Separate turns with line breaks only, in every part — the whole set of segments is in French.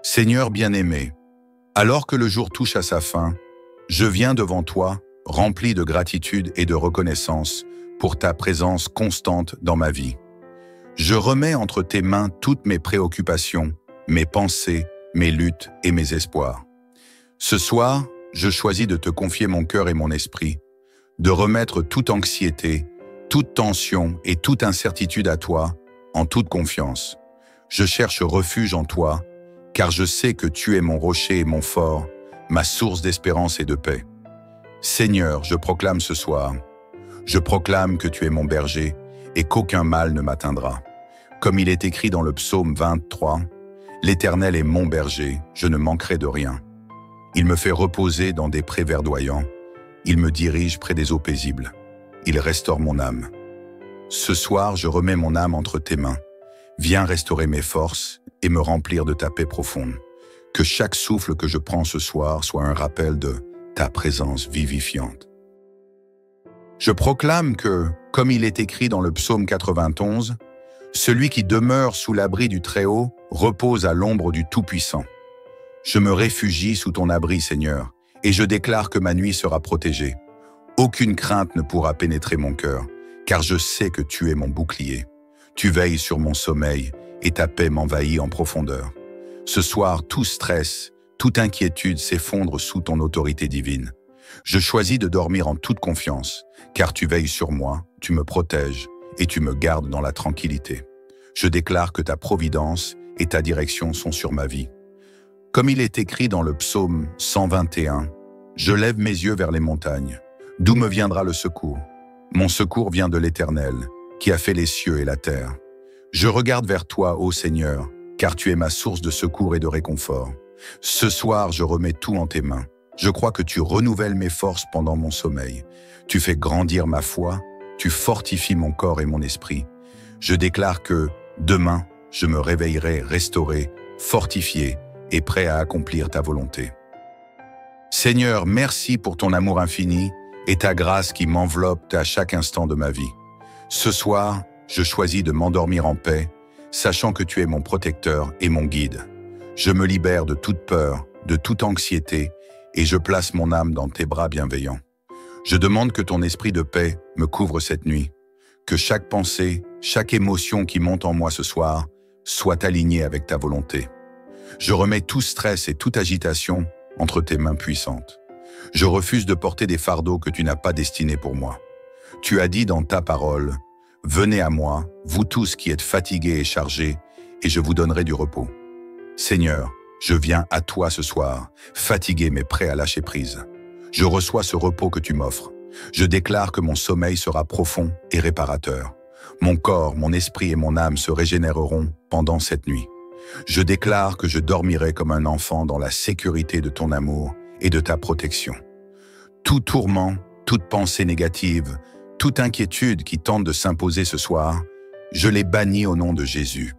Seigneur bien-aimé, alors que le jour touche à sa fin, je viens devant toi, rempli de gratitude et de reconnaissance pour ta présence constante dans ma vie. Je remets entre tes mains toutes mes préoccupations, mes pensées, mes luttes et mes espoirs. Ce soir, je choisis de te confier mon cœur et mon esprit, de remettre toute anxiété, toute tension et toute incertitude à toi, en toute confiance. Je cherche refuge en toi, car je sais que tu es mon rocher et mon fort, ma source d'espérance et de paix. Seigneur, je proclame ce soir, je proclame que tu es mon berger et qu'aucun mal ne m'atteindra. Comme il est écrit dans le psaume 23, « L'Éternel est mon berger, je ne manquerai de rien. Il me fait reposer dans des prés verdoyants, il me dirige près des eaux paisibles, il restaure mon âme. » Ce soir, je remets mon âme entre tes mains. Viens restaurer mes forces et me remplir de ta paix profonde. Que chaque souffle que je prends ce soir soit un rappel de ta présence vivifiante. Je proclame que, comme il est écrit dans le psaume 91, « Celui qui demeure sous l'abri du Très-Haut repose à l'ombre du Tout-Puissant. » Je me réfugie sous ton abri, Seigneur, et je déclare que ma nuit sera protégée. Aucune crainte ne pourra pénétrer mon cœur, car je sais que tu es mon bouclier. Tu veilles sur mon sommeil et ta paix m'envahit en profondeur. Ce soir, tout stress, toute inquiétude s'effondre sous ton autorité divine. Je choisis de dormir en toute confiance, car tu veilles sur moi, tu me protèges et tu me gardes dans la tranquillité. Je déclare que ta providence et ta direction sont sur ma vie. Comme il est écrit dans le psaume 121, « Je lève mes yeux vers les montagnes. D'où me viendra le secours? Mon secours vient de l'Éternel, qui a fait les cieux et la terre. Je regarde vers toi, ô Seigneur, car tu es ma source de secours et de réconfort. Ce soir, je remets tout en tes mains. Je crois que tu renouvelles mes forces pendant mon sommeil. Tu fais grandir ma foi, tu fortifies mon corps et mon esprit. Je déclare que, demain, je me réveillerai restauré, fortifié et prêt à accomplir ta volonté. Seigneur, merci pour ton amour infini et ta grâce qui m'enveloppe à chaque instant de ma vie. Ce soir, je choisis de m'endormir en paix, sachant que tu es mon protecteur et mon guide. Je me libère de toute peur, de toute anxiété, et je place mon âme dans tes bras bienveillants. Je demande que ton esprit de paix me couvre cette nuit, que chaque pensée, chaque émotion qui monte en moi ce soir soit alignée avec ta volonté. Je remets tout stress et toute agitation entre tes mains puissantes. Je refuse de porter des fardeaux que tu n'as pas destinés pour moi. Tu as dit dans ta parole, « Venez à moi, vous tous qui êtes fatigués et chargés, et je vous donnerai du repos. » Seigneur, je viens à toi ce soir, fatigué mais prêt à lâcher prise. Je reçois ce repos que tu m'offres. Je déclare que mon sommeil sera profond et réparateur. Mon corps, mon esprit et mon âme se régénéreront pendant cette nuit. Je déclare que je dormirai comme un enfant dans la sécurité de ton amour et de ta protection. Tout tourment, toute pensée négative, toute inquiétude qui tente de s'imposer ce soir, je les bannis au nom de Jésus.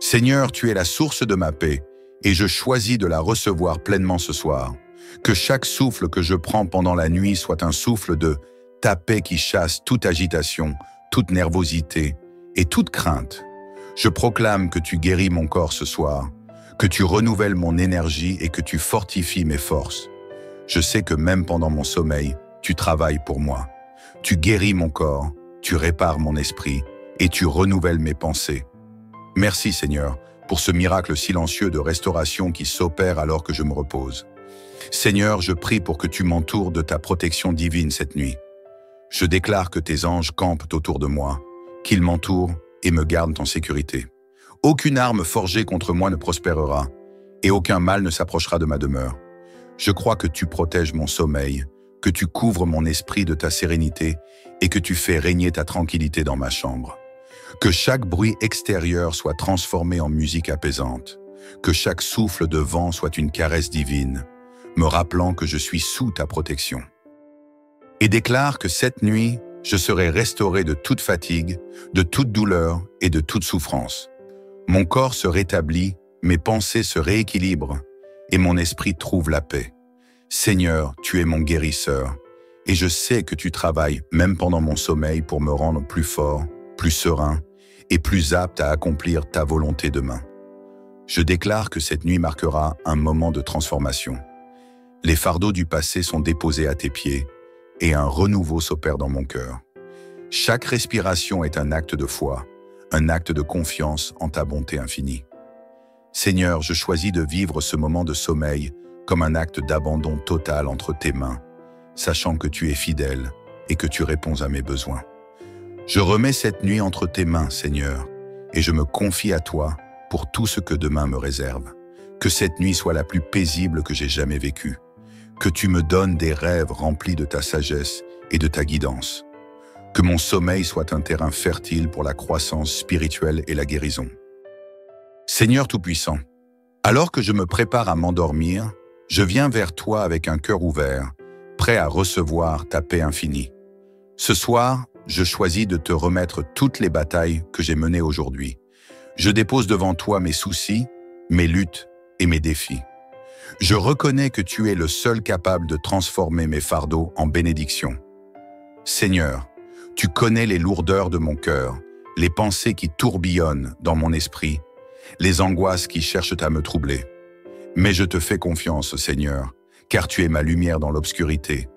Seigneur, tu es la source de ma paix, et je choisis de la recevoir pleinement ce soir. Que chaque souffle que je prends pendant la nuit soit un souffle de ta paix qui chasse toute agitation, toute nervosité et toute crainte. Je proclame que tu guéris mon corps ce soir, que tu renouvelles mon énergie et que tu fortifies mes forces. Je sais que même pendant mon sommeil, tu travailles pour moi. Tu guéris mon corps, tu répares mon esprit et tu renouvelles mes pensées. Merci Seigneur pour ce miracle silencieux de restauration qui s'opère alors que je me repose. Seigneur, je prie pour que tu m'entoures de ta protection divine cette nuit. Je déclare que tes anges campent autour de moi, qu'ils m'entourent et me gardent en sécurité. Aucune arme forgée contre moi ne prospérera, et aucun mal ne s'approchera de ma demeure. Je crois que tu protèges mon sommeil, que tu couvres mon esprit de ta sérénité et que tu fais régner ta tranquillité dans ma chambre. Que chaque bruit extérieur soit transformé en musique apaisante, que chaque souffle de vent soit une caresse divine, me rappelant que je suis sous ta protection. Et déclare que cette nuit, je serai restauré de toute fatigue, de toute douleur et de toute souffrance. Mon corps se rétablit, mes pensées se rééquilibrent et mon esprit trouve la paix. Seigneur, tu es mon guérisseur et je sais que tu travailles même pendant mon sommeil pour me rendre plus fort, plus serein et plus apte à accomplir ta volonté demain. Je déclare que cette nuit marquera un moment de transformation. Les fardeaux du passé sont déposés à tes pieds et un renouveau s'opère dans mon cœur. Chaque respiration est un acte de foi, un acte de confiance en ta bonté infinie. Seigneur, je choisis de vivre ce moment de sommeil comme un acte d'abandon total entre tes mains, sachant que tu es fidèle et que tu réponds à mes besoins. Je remets cette nuit entre tes mains, Seigneur, et je me confie à toi pour tout ce que demain me réserve. Que cette nuit soit la plus paisible que j'ai jamais vécue. Que tu me donnes des rêves remplis de ta sagesse et de ta guidance. Que mon sommeil soit un terrain fertile pour la croissance spirituelle et la guérison. Seigneur Tout-Puissant, alors que je me prépare à m'endormir, je viens vers toi avec un cœur ouvert, prêt à recevoir ta paix infinie. Ce soir, je choisis de te remettre toutes les batailles que j'ai menées aujourd'hui. Je dépose devant toi mes soucis, mes luttes et mes défis. Je reconnais que tu es le seul capable de transformer mes fardeaux en bénédictions. Seigneur, tu connais les lourdeurs de mon cœur, les pensées qui tourbillonnent dans mon esprit, les angoisses qui cherchent à me troubler. Mais je te fais confiance, Seigneur, car tu es ma lumière dans l'obscurité,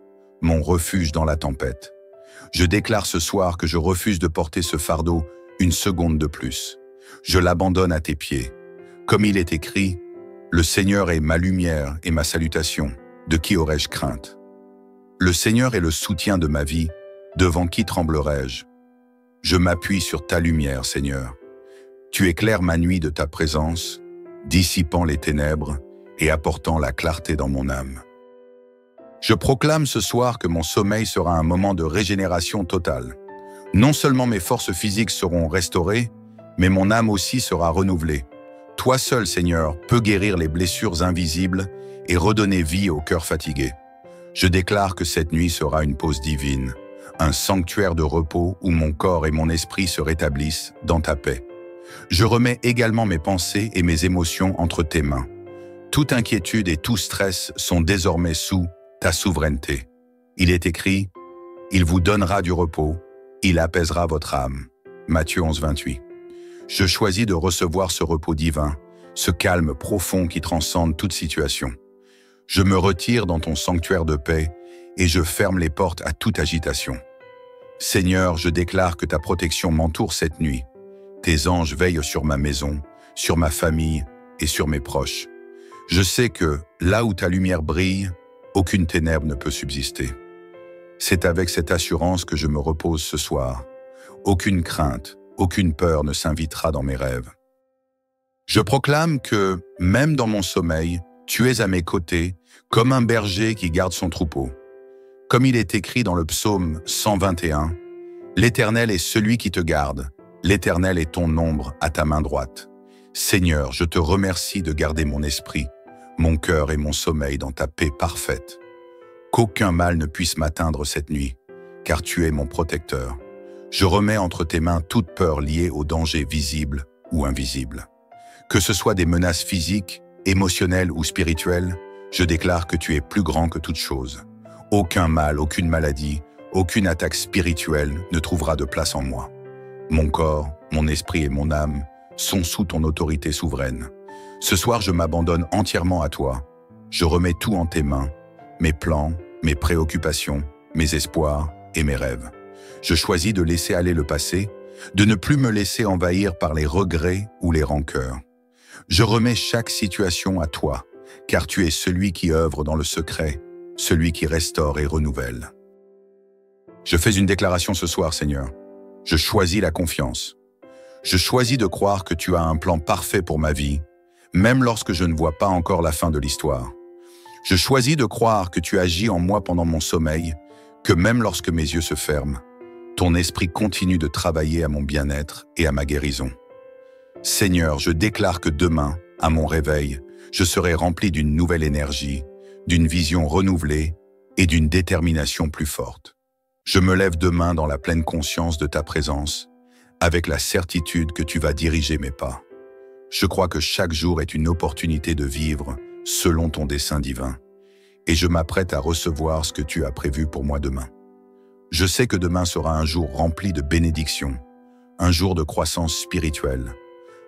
mon refuge dans la tempête. Je déclare ce soir que je refuse de porter ce fardeau une seconde de plus. Je l'abandonne à tes pieds. Comme il est écrit, le Seigneur est ma lumière et ma salutation. De qui aurais-je crainte? Le Seigneur est le soutien de ma vie. Devant qui tremblerais-je? Je m'appuie sur ta lumière, Seigneur. Tu éclaires ma nuit de ta présence, dissipant les ténèbres et apportant la clarté dans mon âme. Je proclame ce soir que mon sommeil sera un moment de régénération totale. Non seulement mes forces physiques seront restaurées, mais mon âme aussi sera renouvelée. Toi seul, Seigneur, peux guérir les blessures invisibles et redonner vie au cœur fatigué. Je déclare que cette nuit sera une pause divine, un sanctuaire de repos où mon corps et mon esprit se rétablissent dans ta paix. Je remets également mes pensées et mes émotions entre tes mains. Toute inquiétude et tout stress sont désormais sous ta souveraineté. Il est écrit, « Il vous donnera du repos, il apaisera votre âme. » Matthieu 11, 28. Je choisis de recevoir ce repos divin, ce calme profond qui transcende toute situation. Je me retire dans ton sanctuaire de paix et je ferme les portes à toute agitation. Seigneur, je déclare que ta protection m'entoure cette nuit. Tes anges veillent sur ma maison, sur ma famille et sur mes proches. Je sais que, là où ta lumière brille, aucune ténèbre ne peut subsister. C'est avec cette assurance que je me repose ce soir. Aucune crainte, aucune peur ne s'invitera dans mes rêves. Je proclame que, même dans mon sommeil, tu es à mes côtés, comme un berger qui garde son troupeau. Comme il est écrit dans le psaume 121, « L'Éternel est celui qui te garde, l'Éternel est ton ombre à ta main droite. Seigneur, je te remercie de garder mon esprit, mon cœur et mon sommeil dans ta paix parfaite. Qu'aucun mal ne puisse m'atteindre cette nuit, car tu es mon protecteur. Je remets entre tes mains toute peur liée aux dangers visibles ou invisibles. Que ce soit des menaces physiques, émotionnelles ou spirituelles, je déclare que tu es plus grand que toute chose. Aucun mal, aucune maladie, aucune attaque spirituelle ne trouvera de place en moi. Mon corps, mon esprit et mon âme sont sous ton autorité souveraine. Ce soir, je m'abandonne entièrement à toi. Je remets tout en tes mains, mes plans, mes préoccupations, mes espoirs et mes rêves. Je choisis de laisser aller le passé, de ne plus me laisser envahir par les regrets ou les rancœurs. Je remets chaque situation à toi, car tu es celui qui œuvre dans le secret, celui qui restaure et renouvelle. Je fais une déclaration ce soir, Seigneur. Je choisis la confiance. Je choisis de croire que tu as un plan parfait pour ma vie, même lorsque je ne vois pas encore la fin de l'histoire. Je choisis de croire que tu agis en moi pendant mon sommeil, que même lorsque mes yeux se ferment, ton esprit continue de travailler à mon bien-être et à ma guérison. Seigneur, je déclare que demain, à mon réveil, je serai rempli d'une nouvelle énergie, d'une vision renouvelée et d'une détermination plus forte. Je me lève demain dans la pleine conscience de ta présence, avec la certitude que tu vas diriger mes pas. Je crois que chaque jour est une opportunité de vivre selon ton dessein divin, et je m'apprête à recevoir ce que tu as prévu pour moi demain. Je sais que demain sera un jour rempli de bénédictions, un jour de croissance spirituelle,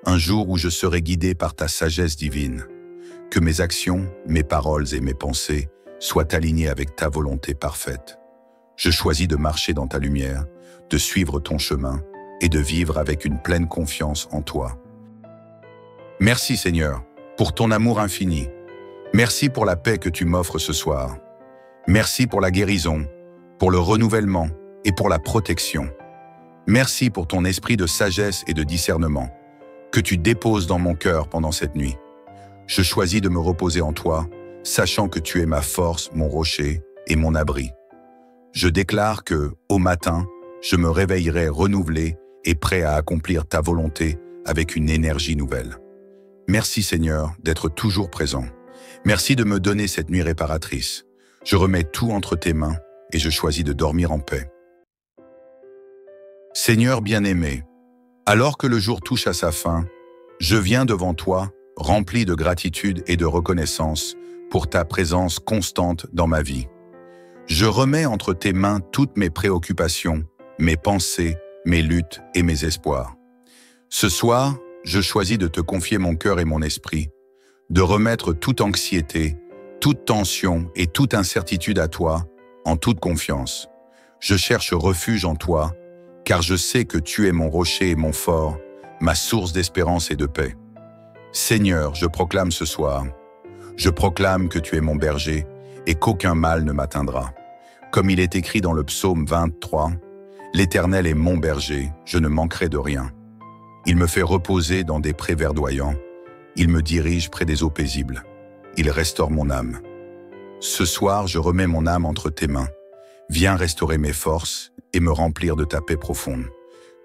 un jour où je serai guidé par ta sagesse divine. Que mes actions, mes paroles et mes pensées soient alignées avec ta volonté parfaite. Je choisis de marcher dans ta lumière, de suivre ton chemin et de vivre avec une pleine confiance en toi. Merci Seigneur, pour ton amour infini. Merci pour la paix que tu m'offres ce soir. Merci pour la guérison, pour le renouvellement et pour la protection. Merci pour ton esprit de sagesse et de discernement que tu déposes dans mon cœur pendant cette nuit. Je choisis de me reposer en toi, sachant que tu es ma force, mon rocher et mon abri. Je déclare que, au matin, je me réveillerai renouvelé et prêt à accomplir ta volonté avec une énergie nouvelle. Merci Seigneur d'être toujours présent. Merci de me donner cette nuit réparatrice. Je remets tout entre tes mains et je choisis de dormir en paix. Seigneur bien-aimé, alors que le jour touche à sa fin, je viens devant toi, rempli de gratitude et de reconnaissance pour ta présence constante dans ma vie. Je remets entre tes mains toutes mes préoccupations, mes pensées, mes luttes et mes espoirs. Ce soir, je choisis de te confier mon cœur et mon esprit, de remettre toute anxiété, toute tension et toute incertitude à toi, en toute confiance. Je cherche refuge en toi, car je sais que tu es mon rocher et mon fort, ma source d'espérance et de paix. Seigneur, je proclame ce soir, je proclame que tu es mon berger et qu'aucun mal ne m'atteindra. Comme il est écrit dans le psaume 23, « L'Éternel est mon berger, je ne manquerai de rien. Il me fait reposer dans des prés verdoyants, il me dirige près des eaux paisibles, il restaure mon âme. » Ce soir, je remets mon âme entre tes mains. Viens restaurer mes forces et me remplir de ta paix profonde.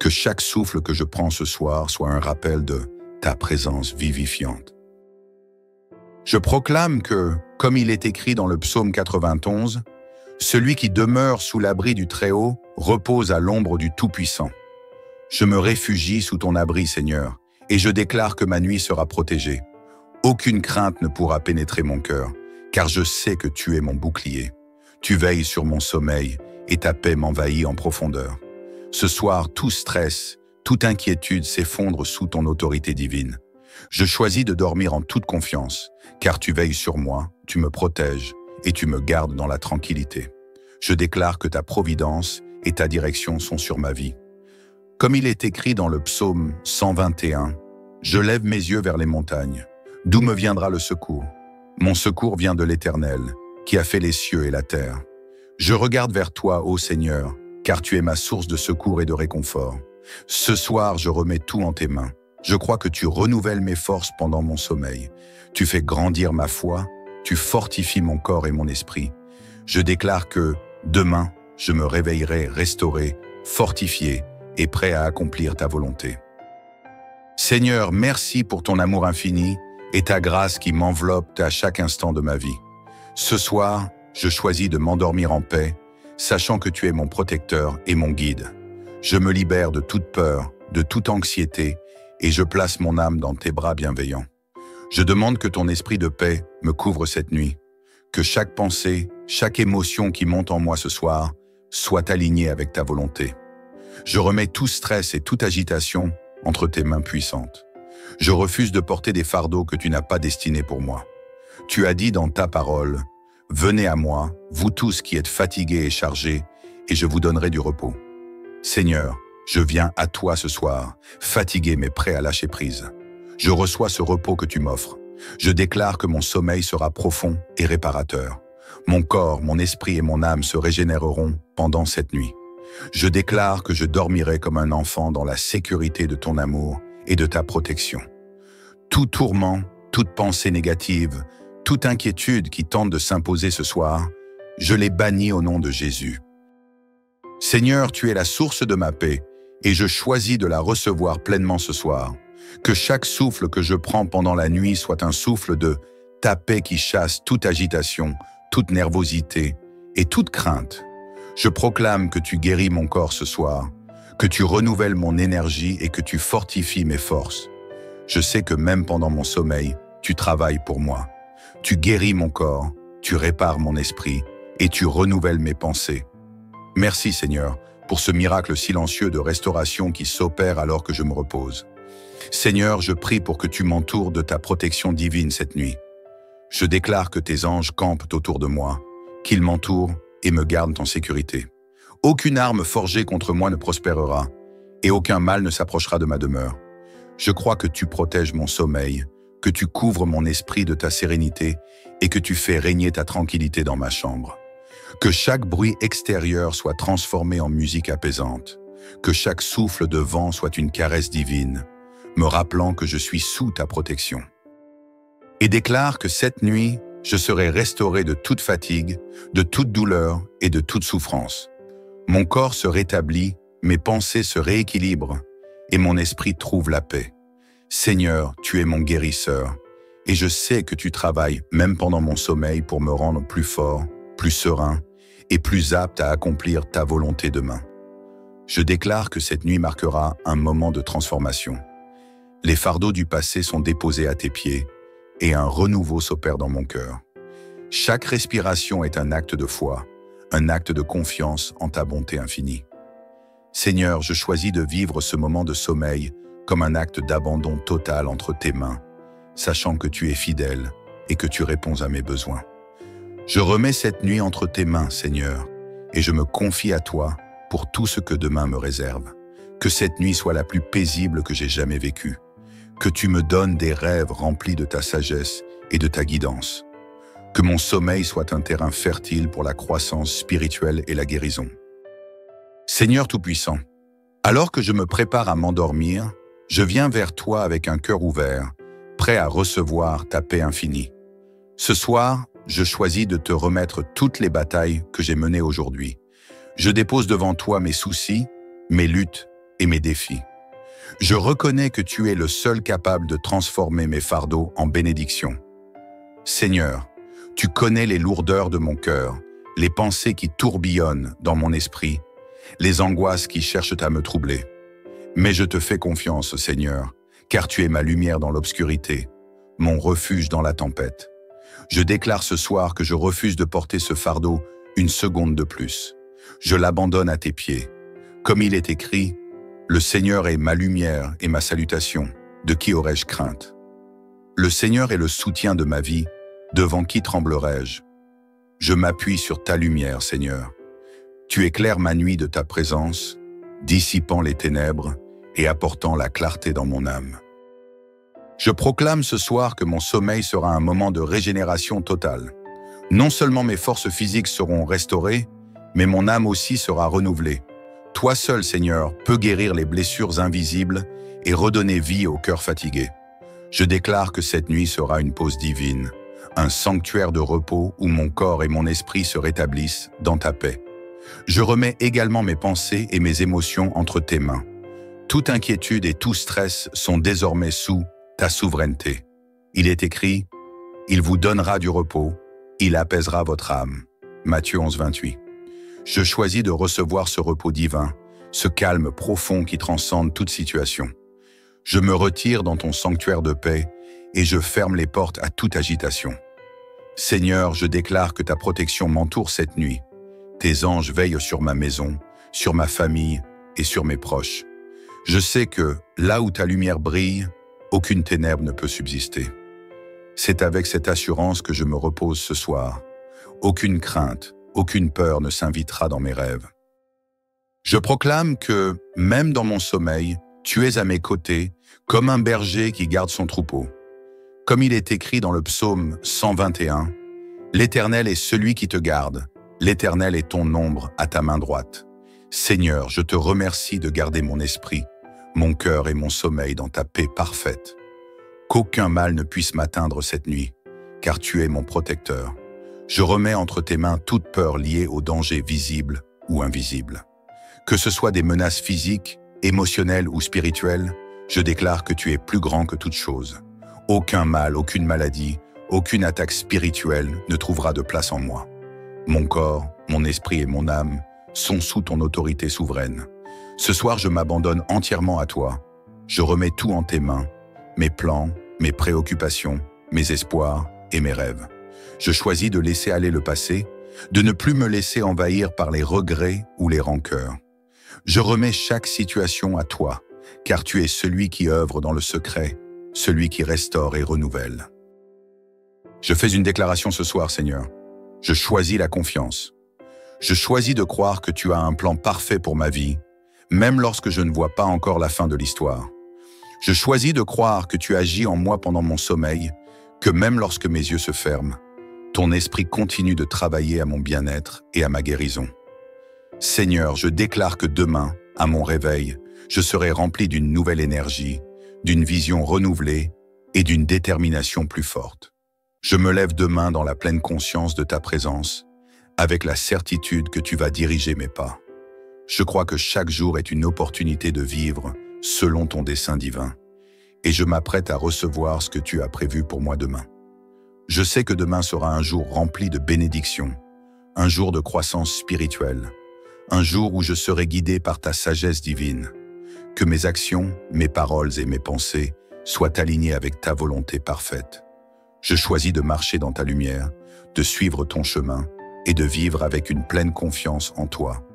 Que chaque souffle que je prends ce soir soit un rappel de ta présence vivifiante. Je proclame que, comme il est écrit dans le psaume 91, « Celui qui demeure sous l'abri du Très-Haut repose à l'ombre du Tout-Puissant. » Je me réfugie sous ton abri, Seigneur, et je déclare que ma nuit sera protégée. Aucune crainte ne pourra pénétrer mon cœur, car je sais que tu es mon bouclier. Tu veilles sur mon sommeil et ta paix m'envahit en profondeur. Ce soir, tout stress, toute inquiétude s'effondre sous ton autorité divine. Je choisis de dormir en toute confiance, car tu veilles sur moi, tu me protèges et tu me gardes dans la tranquillité. Je déclare que ta providence et ta direction sont sur ma vie. Comme il est écrit dans le psaume 121, « Je lève mes yeux vers les montagnes. D'où me viendra le secours? Mon secours vient de l'Éternel, qui a fait les cieux et la terre. Je regarde vers toi, ô Seigneur, car tu es ma source de secours et de réconfort. Ce soir, je remets tout en tes mains. Je crois que tu renouvelles mes forces pendant mon sommeil. Tu fais grandir ma foi, tu fortifies mon corps et mon esprit. Je déclare que, demain, je me réveillerai restauré, fortifié et prêt à accomplir ta volonté. Seigneur, merci pour ton amour infini et ta grâce qui m'enveloppe à chaque instant de ma vie. Ce soir, je choisis de m'endormir en paix, sachant que tu es mon protecteur et mon guide. Je me libère de toute peur, de toute anxiété, et je place mon âme dans tes bras bienveillants. Je demande que ton esprit de paix me couvre cette nuit, que chaque pensée, chaque émotion qui monte en moi ce soir soit alignée avec ta volonté. Je remets tout stress et toute agitation entre tes mains puissantes. Je refuse de porter des fardeaux que tu n'as pas destinés pour moi. Tu as dit dans ta parole, « Venez à moi, vous tous qui êtes fatigués et chargés, et je vous donnerai du repos. » Seigneur, je viens à toi ce soir, fatigué mais prêt à lâcher prise. Je reçois ce repos que tu m'offres. Je déclare que mon sommeil sera profond et réparateur. Mon corps, mon esprit et mon âme se régénéreront pendant cette nuit. Je déclare que je dormirai comme un enfant dans la sécurité de ton amour et de ta protection. Tout tourment, toute pensée négative, toute inquiétude qui tente de s'imposer ce soir, je les bannis au nom de Jésus. Seigneur, tu es la source de ma paix et je choisis de la recevoir pleinement ce soir. Que chaque souffle que je prends pendant la nuit soit un souffle de ta paix qui chasse toute agitation, toute nervosité et toute crainte. Je proclame que tu guéris mon corps ce soir, que tu renouvelles mon énergie et que tu fortifies mes forces. Je sais que même pendant mon sommeil, tu travailles pour moi. Tu guéris mon corps, tu répares mon esprit et tu renouvelles mes pensées. Merci Seigneur pour ce miracle silencieux de restauration qui s'opère alors que je me repose. Seigneur, je prie pour que tu m'entoures de ta protection divine cette nuit. Je déclare que tes anges campent autour de moi, qu'ils m'entourent et me gardent en sécurité. Aucune arme forgée contre moi ne prospérera, et aucun mal ne s'approchera de ma demeure. Je crois que tu protèges mon sommeil, que tu couvres mon esprit de ta sérénité et que tu fais régner ta tranquillité dans ma chambre. Que chaque bruit extérieur soit transformé en musique apaisante, que chaque souffle de vent soit une caresse divine, me rappelant que je suis sous ta protection. Et déclare que cette nuit, je serai restauré de toute fatigue, de toute douleur et de toute souffrance. Mon corps se rétablit, mes pensées se rééquilibrent et mon esprit trouve la paix. Seigneur, tu es mon guérisseur et je sais que tu travailles même pendant mon sommeil pour me rendre plus fort, plus serein et plus apte à accomplir ta volonté demain. Je déclare que cette nuit marquera un moment de transformation. Les fardeaux du passé sont déposés à tes pieds et un renouveau s'opère dans mon cœur. Chaque respiration est un acte de foi, un acte de confiance en ta bonté infinie. Seigneur, je choisis de vivre ce moment de sommeil comme un acte d'abandon total entre tes mains, sachant que tu es fidèle et que tu réponds à mes besoins. Je remets cette nuit entre tes mains, Seigneur, et je me confie à toi pour tout ce que demain me réserve. Que cette nuit soit la plus paisible que j'ai jamais vécue. Que tu me donnes des rêves remplis de ta sagesse et de ta guidance. Que mon sommeil soit un terrain fertile pour la croissance spirituelle et la guérison. Seigneur Tout-Puissant, alors que je me prépare à m'endormir, je viens vers toi avec un cœur ouvert, prêt à recevoir ta paix infinie. Ce soir, je choisis de te remettre toutes les batailles que j'ai menées aujourd'hui. Je dépose devant toi mes soucis, mes luttes et mes défis. Je reconnais que tu es le seul capable de transformer mes fardeaux en bénédictions. Seigneur, tu connais les lourdeurs de mon cœur, les pensées qui tourbillonnent dans mon esprit, les angoisses qui cherchent à me troubler. Mais je te fais confiance, Seigneur, car tu es ma lumière dans l'obscurité, mon refuge dans la tempête. Je déclare ce soir que je refuse de porter ce fardeau une seconde de plus. Je l'abandonne à tes pieds. Comme il est écrit, le Seigneur est ma lumière et ma salutation. De qui aurais-je crainte? Le Seigneur est le soutien de ma vie. Devant qui tremblerais-je? Je m'appuie sur ta lumière, Seigneur. Tu éclaires ma nuit de ta présence, dissipant les ténèbres et apportant la clarté dans mon âme. Je proclame ce soir que mon sommeil sera un moment de régénération totale. Non seulement mes forces physiques seront restaurées, mais mon âme aussi sera renouvelée. Toi seul, Seigneur, peux guérir les blessures invisibles et redonner vie au cœur fatigué. Je déclare que cette nuit sera une pause divine, un sanctuaire de repos où mon corps et mon esprit se rétablissent dans ta paix. Je remets également mes pensées et mes émotions entre tes mains. Toute inquiétude et tout stress sont désormais sous ta souveraineté. Il est écrit, « Il vous donnera du repos, il apaisera votre âme. » Matthieu 11, 28. Je choisis de recevoir ce repos divin, ce calme profond qui transcende toute situation. Je me retire dans ton sanctuaire de paix et je ferme les portes à toute agitation. Seigneur, je déclare que ta protection m'entoure cette nuit. Tes anges veillent sur ma maison, sur ma famille et sur mes proches. Je sais que, là où ta lumière brille, aucune ténèbre ne peut subsister. C'est avec cette assurance que je me repose ce soir. Aucune crainte, aucune peur ne s'invitera dans mes rêves. Je proclame que, même dans mon sommeil, tu es à mes côtés, comme un berger qui garde son troupeau. Comme il est écrit dans le psaume 121, « L'Éternel est celui qui te garde, l'Éternel est ton ombre à ta main droite. » Seigneur, je te remercie de garder mon esprit, mon cœur et mon sommeil dans ta paix parfaite. Qu'aucun mal ne puisse m'atteindre cette nuit, car tu es mon protecteur. Je remets entre tes mains toute peur liée aux dangers visibles ou invisibles. Que ce soit des menaces physiques, émotionnelles ou spirituelles, je déclare que tu es plus grand que toute chose. Aucun mal, aucune maladie, aucune attaque spirituelle ne trouvera de place en moi. Mon corps, mon esprit et mon âme sont sous ton autorité souveraine. Ce soir, je m'abandonne entièrement à toi. Je remets tout en tes mains, mes plans, mes préoccupations, mes espoirs et mes rêves. Je choisis de laisser aller le passé, de ne plus me laisser envahir par les regrets ou les rancœurs. Je remets chaque situation à toi, car tu es celui qui œuvre dans le secret, celui qui restaure et renouvelle. Je fais une déclaration ce soir, Seigneur. Je choisis la confiance. Je choisis de croire que tu as un plan parfait pour ma vie, même lorsque je ne vois pas encore la fin de l'histoire. Je choisis de croire que tu agis en moi pendant mon sommeil, que même lorsque mes yeux se ferment, ton esprit continue de travailler à mon bien-être et à ma guérison. Seigneur, je déclare que demain, à mon réveil, je serai rempli d'une nouvelle énergie, d'une vision renouvelée et d'une détermination plus forte. Je me lève demain dans la pleine conscience de ta présence, avec la certitude que tu vas diriger mes pas. Je crois que chaque jour est une opportunité de vivre selon ton dessein divin, et je m'apprête à recevoir ce que tu as prévu pour moi demain. Je sais que demain sera un jour rempli de bénédictions, un jour de croissance spirituelle, un jour où je serai guidé par ta sagesse divine. Que mes actions, mes paroles et mes pensées soient alignées avec ta volonté parfaite. Je choisis de marcher dans ta lumière, de suivre ton chemin et de vivre avec une pleine confiance en toi.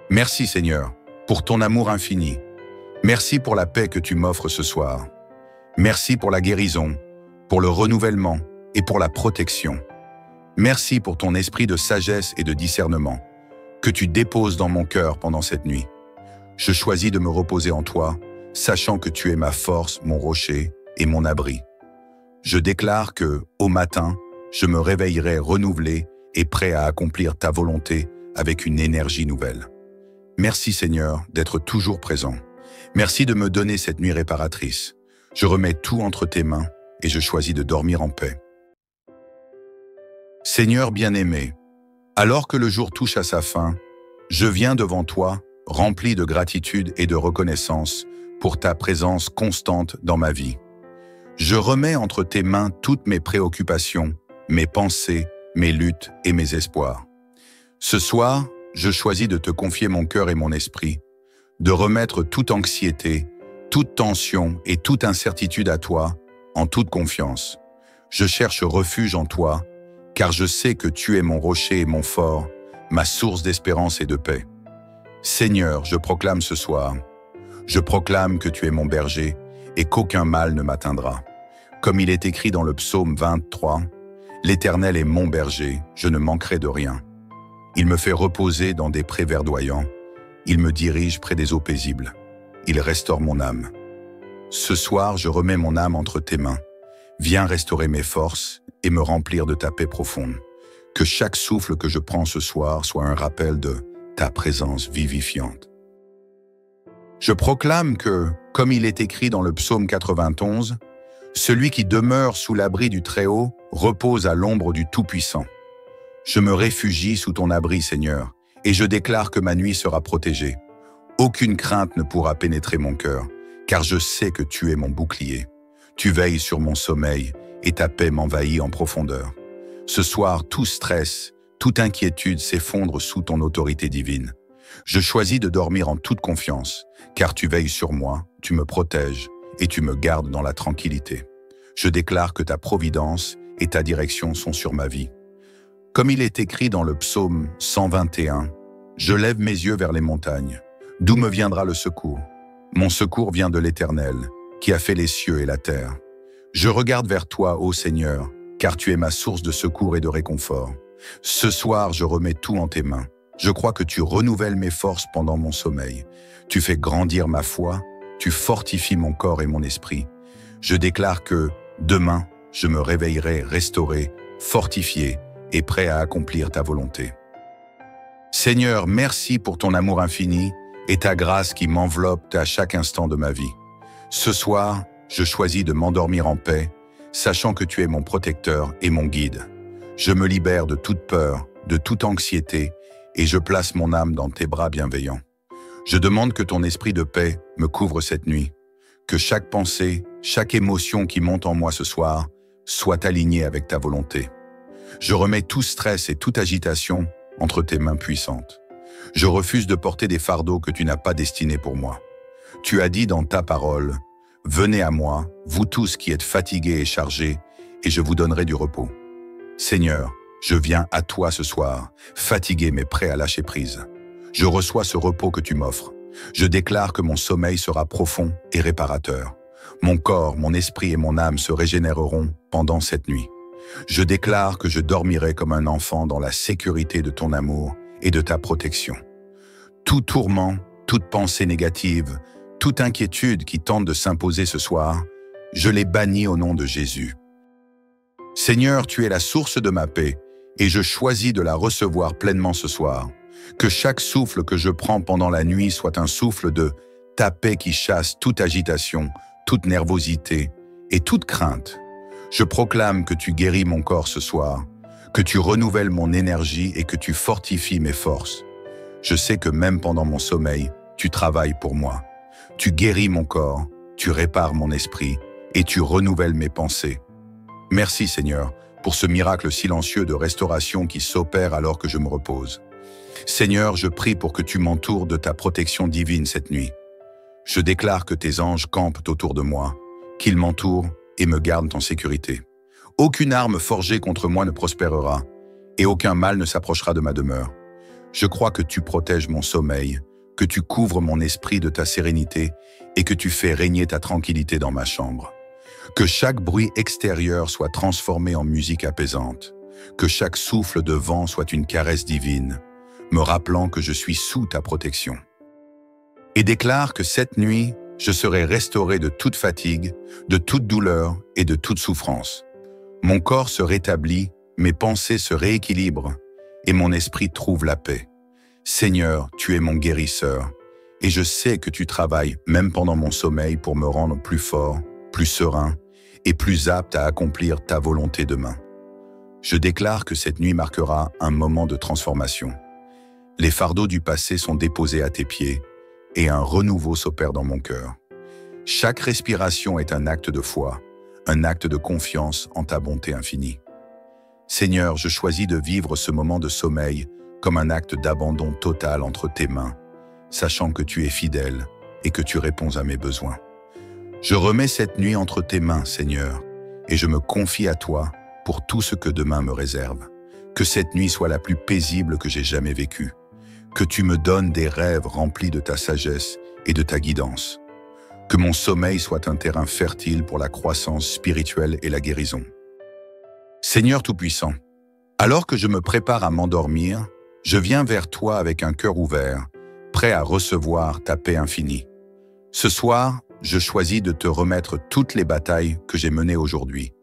Merci Seigneur, pour ton amour infini. Merci pour la paix que tu m'offres ce soir. Merci pour la guérison, pour le renouvellement et pour la protection. Merci pour ton esprit de sagesse et de discernement que tu déposes dans mon cœur pendant cette nuit. Je choisis de me reposer en toi, sachant que tu es ma force, mon rocher et mon abri. Je déclare que, au matin, je me réveillerai renouvelé et prêt à accomplir ta volonté avec une énergie nouvelle. Merci Seigneur d'être toujours présent. Merci de me donner cette nuit réparatrice. Je remets tout entre tes mains et je choisis de dormir en paix. Seigneur bien-aimé, alors que le jour touche à sa fin, je viens devant toi, rempli de gratitude et de reconnaissance pour ta présence constante dans ma vie. Je remets entre tes mains toutes mes préoccupations, mes pensées, mes luttes et mes espoirs. Ce soir, je choisis de te confier mon cœur et mon esprit, de remettre toute anxiété, toute tension et toute incertitude à toi, en toute confiance. Je cherche refuge en toi, car je sais que tu es mon rocher et mon fort, ma source d'espérance et de paix. Seigneur, je proclame ce soir, je proclame que tu es mon berger et qu'aucun mal ne m'atteindra. Comme il est écrit dans le psaume 23, « L'Éternel est mon berger, je ne manquerai de rien. Il me fait reposer dans des prés verdoyants, il me dirige près des eaux paisibles, il restaure mon âme. » Ce soir, je remets mon âme entre tes mains. Viens restaurer mes forces et me remplir de ta paix profonde. Que chaque souffle que je prends ce soir soit un rappel de ta présence vivifiante. Je proclame que, comme il est écrit dans le psaume 91, « Celui qui demeure sous l'abri du Très-Haut repose à l'ombre du Tout-Puissant. » Je me réfugie sous ton abri, Seigneur, et je déclare que ma nuit sera protégée. Aucune crainte ne pourra pénétrer mon cœur, car je sais que tu es mon bouclier. Tu veilles sur mon sommeil et ta paix m'envahit en profondeur. Ce soir, tout stress, toute inquiétude s'effondre sous ton autorité divine. Je choisis de dormir en toute confiance, car tu veilles sur moi, tu me protèges et tu me gardes dans la tranquillité. Je déclare que ta providence et ta direction sont sur ma vie. Comme il est écrit dans le psaume 121, « Je lève mes yeux vers les montagnes. D'où me viendra le secours? Mon secours vient de l'Éternel, qui a fait les cieux et la terre. Je regarde vers toi, ô Seigneur, car tu es ma source de secours et de réconfort. Ce soir, je remets tout en tes mains. Je crois que tu renouvelles mes forces pendant mon sommeil. Tu fais grandir ma foi, tu fortifies mon corps et mon esprit. Je déclare que, demain, je me réveillerai restauré, fortifié et prêt à accomplir ta volonté. Seigneur, merci pour ton amour infini et ta grâce qui m'enveloppe à chaque instant de ma vie. Ce soir, je choisis de m'endormir en paix, sachant que tu es mon protecteur et mon guide. Je me libère de toute peur, de toute anxiété, et je place mon âme dans tes bras bienveillants. Je demande que ton esprit de paix me couvre cette nuit, que chaque pensée, chaque émotion qui monte en moi ce soir soit alignée avec ta volonté. Je remets tout stress et toute agitation entre tes mains puissantes. Je refuse de porter des fardeaux que tu n'as pas destinés pour moi. Tu as dit dans ta parole, « Venez à moi, vous tous qui êtes fatigués et chargés, et je vous donnerai du repos. » Seigneur, je viens à toi ce soir, fatigué mais prêt à lâcher prise. Je reçois ce repos que tu m'offres, Je déclare que mon sommeil sera profond et réparateur. Mon corps, mon esprit et mon âme se régénéreront pendant cette nuit. Je déclare que je dormirai comme un enfant dans la sécurité de ton amour et de ta protection. Tout tourment, toute pensée négative, toute inquiétude qui tente de s'imposer ce soir, je les bannis au nom de Jésus. Seigneur, tu es la source de ma paix et je choisis de la recevoir pleinement ce soir. Que chaque souffle que je prends pendant la nuit soit un souffle de ta paix qui chasse toute agitation, toute nervosité et toute crainte. Je proclame que tu guéris mon corps ce soir, que tu renouvelles mon énergie et que tu fortifies mes forces. Je sais que même pendant mon sommeil, tu travailles pour moi. Tu guéris mon corps, tu répares mon esprit et tu renouvelles mes pensées. Merci Seigneur pour ce miracle silencieux de restauration qui s'opère alors que je me repose. Seigneur, je prie pour que tu m'entoures de ta protection divine cette nuit. Je déclare que tes anges campent autour de moi, qu'ils m'entourent et me gardent en sécurité. Aucune arme forgée contre moi ne prospérera, et aucun mal ne s'approchera de ma demeure. Je crois que tu protèges mon sommeil, que tu couvres mon esprit de ta sérénité et que tu fais régner ta tranquillité dans ma chambre. Que chaque bruit extérieur soit transformé en musique apaisante, que chaque souffle de vent soit une caresse divine, me rappelant que je suis sous ta protection. Et déclare que cette nuit, je serai restauré de toute fatigue, de toute douleur et de toute souffrance. Mon corps se rétablit, mes pensées se rééquilibrent et mon esprit trouve la paix. Seigneur, tu es mon guérisseur et je sais que tu travailles même pendant mon sommeil pour me rendre plus fort, plus serein et plus apte à accomplir ta volonté demain. Je déclare que cette nuit marquera un moment de transformation. Les fardeaux du passé sont déposés à tes pieds et un renouveau s'opère dans mon cœur. Chaque respiration est un acte de foi, un acte de confiance en ta bonté infinie. Seigneur, je choisis de vivre ce moment de sommeil comme un acte d'abandon total entre tes mains, sachant que tu es fidèle et que tu réponds à mes besoins. Je remets cette nuit entre tes mains, Seigneur, et je me confie à toi pour tout ce que demain me réserve. Que cette nuit soit la plus paisible que j'ai jamais vécue. Que tu me donnes des rêves remplis de ta sagesse et de ta guidance. Que mon sommeil soit un terrain fertile pour la croissance spirituelle et la guérison. Seigneur Tout-Puissant, alors que je me prépare à m'endormir, je viens vers toi avec un cœur ouvert, prêt à recevoir ta paix infinie. Ce soir, je choisis de te remettre toutes les batailles que j'ai menées aujourd'hui.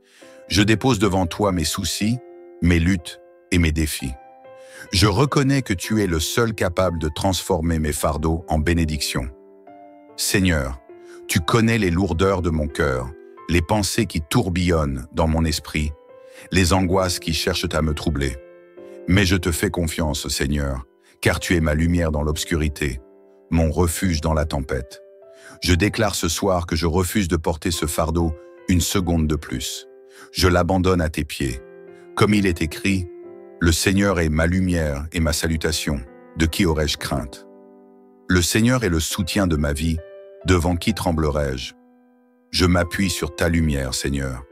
Je dépose devant toi mes soucis, mes luttes et mes défis. Je reconnais que tu es le seul capable de transformer mes fardeaux en bénédictions. Seigneur, tu connais les lourdeurs de mon cœur, les pensées qui tourbillonnent dans mon esprit, les angoisses qui cherchent à me troubler. Mais je te fais confiance, Seigneur, car tu es ma lumière dans l'obscurité, mon refuge dans la tempête. Je déclare ce soir que je refuse de porter ce fardeau une seconde de plus. Je l'abandonne à tes pieds. Comme il est écrit, le Seigneur est ma lumière et ma salutation. De qui aurais-je crainte? Le Seigneur est le soutien de ma vie. Devant qui tremblerais-je? Je m'appuie sur ta lumière, Seigneur.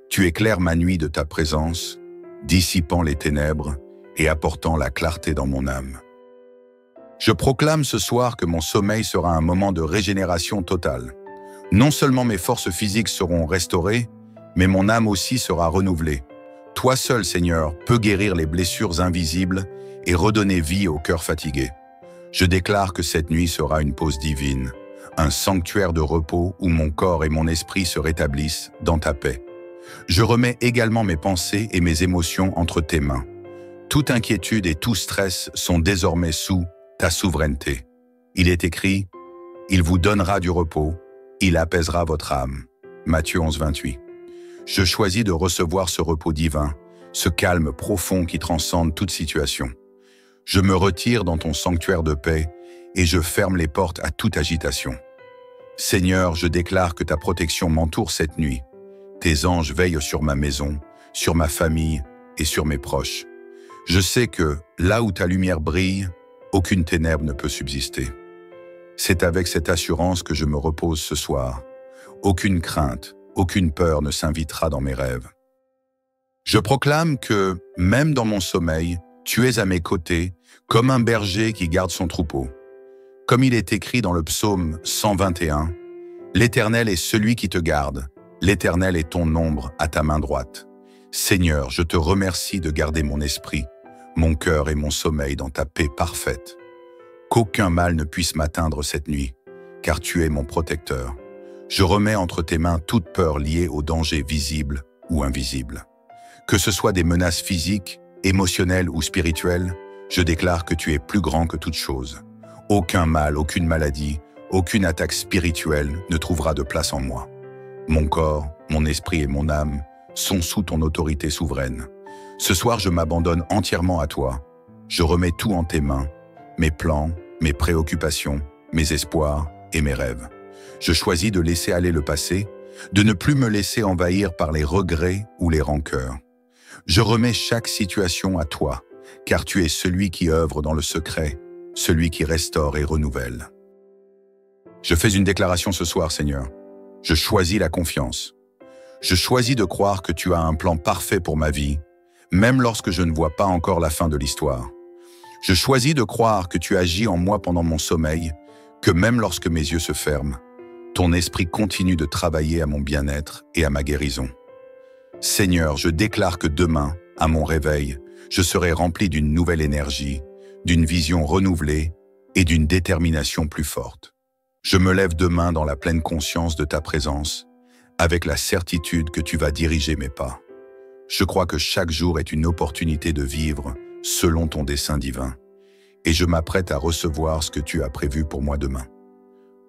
Tu éclaires ma nuit de ta présence, dissipant les ténèbres et apportant la clarté dans mon âme. Je proclame ce soir que mon sommeil sera un moment de régénération totale. Non seulement mes forces physiques seront restaurées, mais mon âme aussi sera renouvelée. Toi seul, Seigneur, peux guérir les blessures invisibles et redonner vie au cœur fatigué. Je déclare que cette nuit sera une pause divine, un sanctuaire de repos où mon corps et mon esprit se rétablissent dans ta paix. Je remets également mes pensées et mes émotions entre tes mains. Toute inquiétude et tout stress sont désormais sous ta souveraineté. Il est écrit, « Il vous donnera du repos, il apaisera votre âme. » Matthieu 11, 28. Je choisis de recevoir ce repos divin, ce calme profond qui transcende toute situation. Je me retire dans ton sanctuaire de paix et je ferme les portes à toute agitation. Seigneur, je déclare que ta protection m'entoure cette nuit. Tes anges veillent sur ma maison, sur ma famille et sur mes proches. Je sais que, là où ta lumière brille, aucune ténèbre ne peut subsister. C'est avec cette assurance que je me repose ce soir. Aucune crainte, aucune peur ne s'invitera dans mes rêves. Je proclame que, même dans mon sommeil, tu es à mes côtés, comme un berger qui garde son troupeau. Comme il est écrit dans le psaume 121, « L'Éternel est celui qui te garde, l'Éternel est ton ombre à ta main droite. Seigneur, je te remercie de garder mon esprit, mon cœur et mon sommeil dans ta paix parfaite. Qu'aucun mal ne puisse m'atteindre cette nuit, car tu es mon protecteur. Je remets entre tes mains toute peur liée aux dangers visibles ou invisibles. Que ce soit des menaces physiques, émotionnelles ou spirituelles, je déclare que tu es plus grand que toute chose. Aucun mal, aucune maladie, aucune attaque spirituelle ne trouvera de place en moi. Mon corps, mon esprit et mon âme sont sous ton autorité souveraine. Ce soir, je m'abandonne entièrement à toi. Je remets tout en tes mains, mes plans, mes préoccupations, mes espoirs et mes rêves. Je choisis de laisser aller le passé, de ne plus me laisser envahir par les regrets ou les rancœurs. Je remets chaque situation à toi, car tu es celui qui œuvre dans le secret, celui qui restaure et renouvelle. Je fais une déclaration ce soir, Seigneur. Je choisis la confiance. Je choisis de croire que tu as un plan parfait pour ma vie, même lorsque je ne vois pas encore la fin de l'histoire. Je choisis de croire que tu agis en moi pendant mon sommeil, que même lorsque mes yeux se ferment, ton esprit continue de travailler à mon bien-être et à ma guérison. Seigneur, je déclare que demain, à mon réveil, je serai rempli d'une nouvelle énergie, d'une vision renouvelée et d'une détermination plus forte. Je me lève demain dans la pleine conscience de ta présence, avec la certitude que tu vas diriger mes pas. Je crois que chaque jour est une opportunité de vivre selon ton dessein divin, et je m'apprête à recevoir ce que tu as prévu pour moi demain.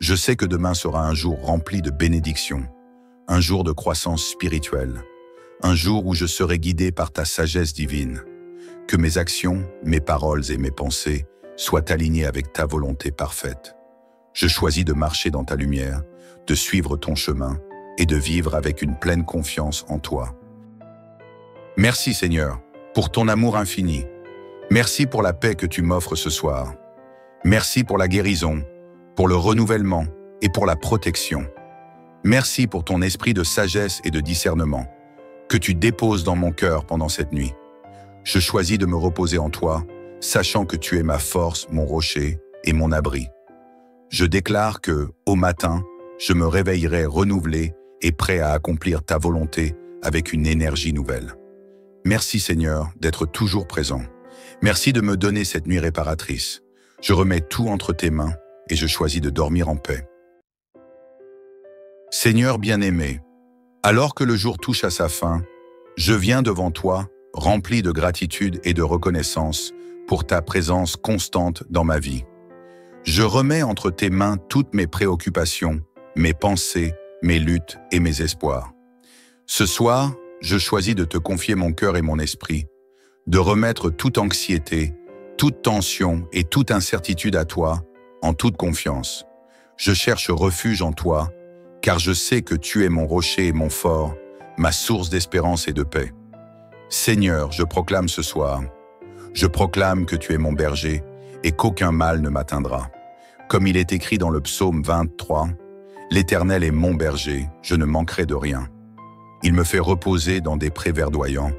Je sais que demain sera un jour rempli de bénédictions, un jour de croissance spirituelle, un jour où je serai guidé par ta sagesse divine. Que mes actions, mes paroles et mes pensées soient alignées avec ta volonté parfaite. Je choisis de marcher dans ta lumière, de suivre ton chemin et de vivre avec une pleine confiance en toi. Merci Seigneur, pour ton amour infini. Merci pour la paix que tu m'offres ce soir. Merci pour la guérison, pour le renouvellement et pour la protection. Merci pour ton esprit de sagesse et de discernement que tu déposes dans mon cœur pendant cette nuit. Je choisis de me reposer en toi, sachant que tu es ma force, mon rocher et mon abri. Je déclare que, au matin, je me réveillerai renouvelé et prêt à accomplir ta volonté avec une énergie nouvelle. Merci Seigneur d'être toujours présent. Merci de me donner cette nuit réparatrice. Je remets tout entre tes mains et je choisis de dormir en paix. Seigneur bien-aimé, alors que le jour touche à sa fin, je viens devant toi, rempli de gratitude et de reconnaissance pour ta présence constante dans ma vie. Je remets entre tes mains toutes mes préoccupations, mes pensées, mes luttes et mes espoirs. Ce soir, je choisis de te confier mon cœur et mon esprit, de remettre toute anxiété, toute tension et toute incertitude à toi, en toute confiance. Je cherche refuge en toi, car je sais que tu es mon rocher et mon fort, ma source d'espérance et de paix. Seigneur, je proclame ce soir, je proclame que tu es mon berger et qu'aucun mal ne m'atteindra. Comme il est écrit dans le psaume 23, « L'Éternel est mon berger, je ne manquerai de rien. Il me fait reposer dans des prés verdoyants,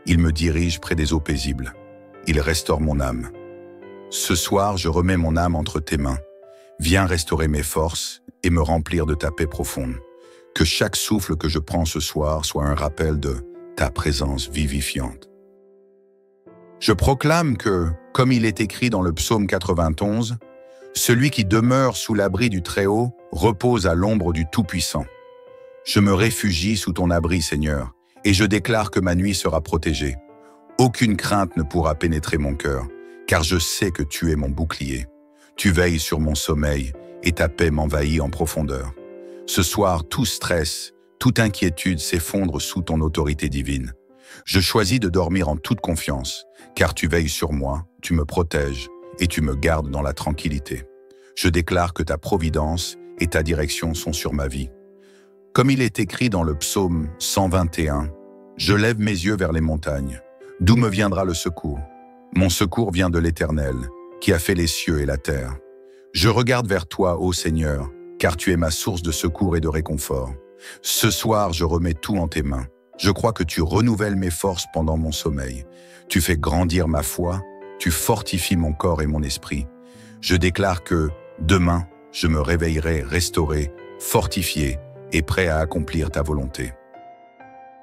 il me dirige près des eaux paisibles, il restaure mon âme. » Ce soir, je remets mon âme entre tes mains. Viens restaurer mes forces et me remplir de ta paix profonde. Que chaque souffle que je prends ce soir soit un rappel de ta présence vivifiante. Je proclame que, comme il est écrit dans le psaume 91, « Celui qui demeure sous l'abri du Très-Haut repose à l'ombre du Tout-Puissant. » Je me réfugie sous ton abri, Seigneur, et je déclare que ma nuit sera protégée. Aucune crainte ne pourra pénétrer mon cœur, car je sais que tu es mon bouclier. Tu veilles sur mon sommeil et ta paix m'envahit en profondeur. Ce soir, tout stress, toute inquiétude s'effondre sous ton autorité divine. Je choisis de dormir en toute confiance, car tu veilles sur moi, tu me protèges et tu me gardes dans la tranquillité. Je déclare que ta providence et ta direction sont sur ma vie. Comme il est écrit dans le psaume 121, « Je lève mes yeux vers les montagnes. D'où me viendra le secours? Mon secours vient de l'Éternel, qui a fait les cieux et la terre. Je regarde vers toi, ô Seigneur, car tu es ma source de secours et de réconfort. Ce soir, je remets tout en tes mains. Je crois que tu renouvelles mes forces pendant mon sommeil. Tu fais grandir ma foi, tu fortifies mon corps et mon esprit. Je déclare que, Demain, je me réveillerai restauré, fortifié et prêt à accomplir ta volonté.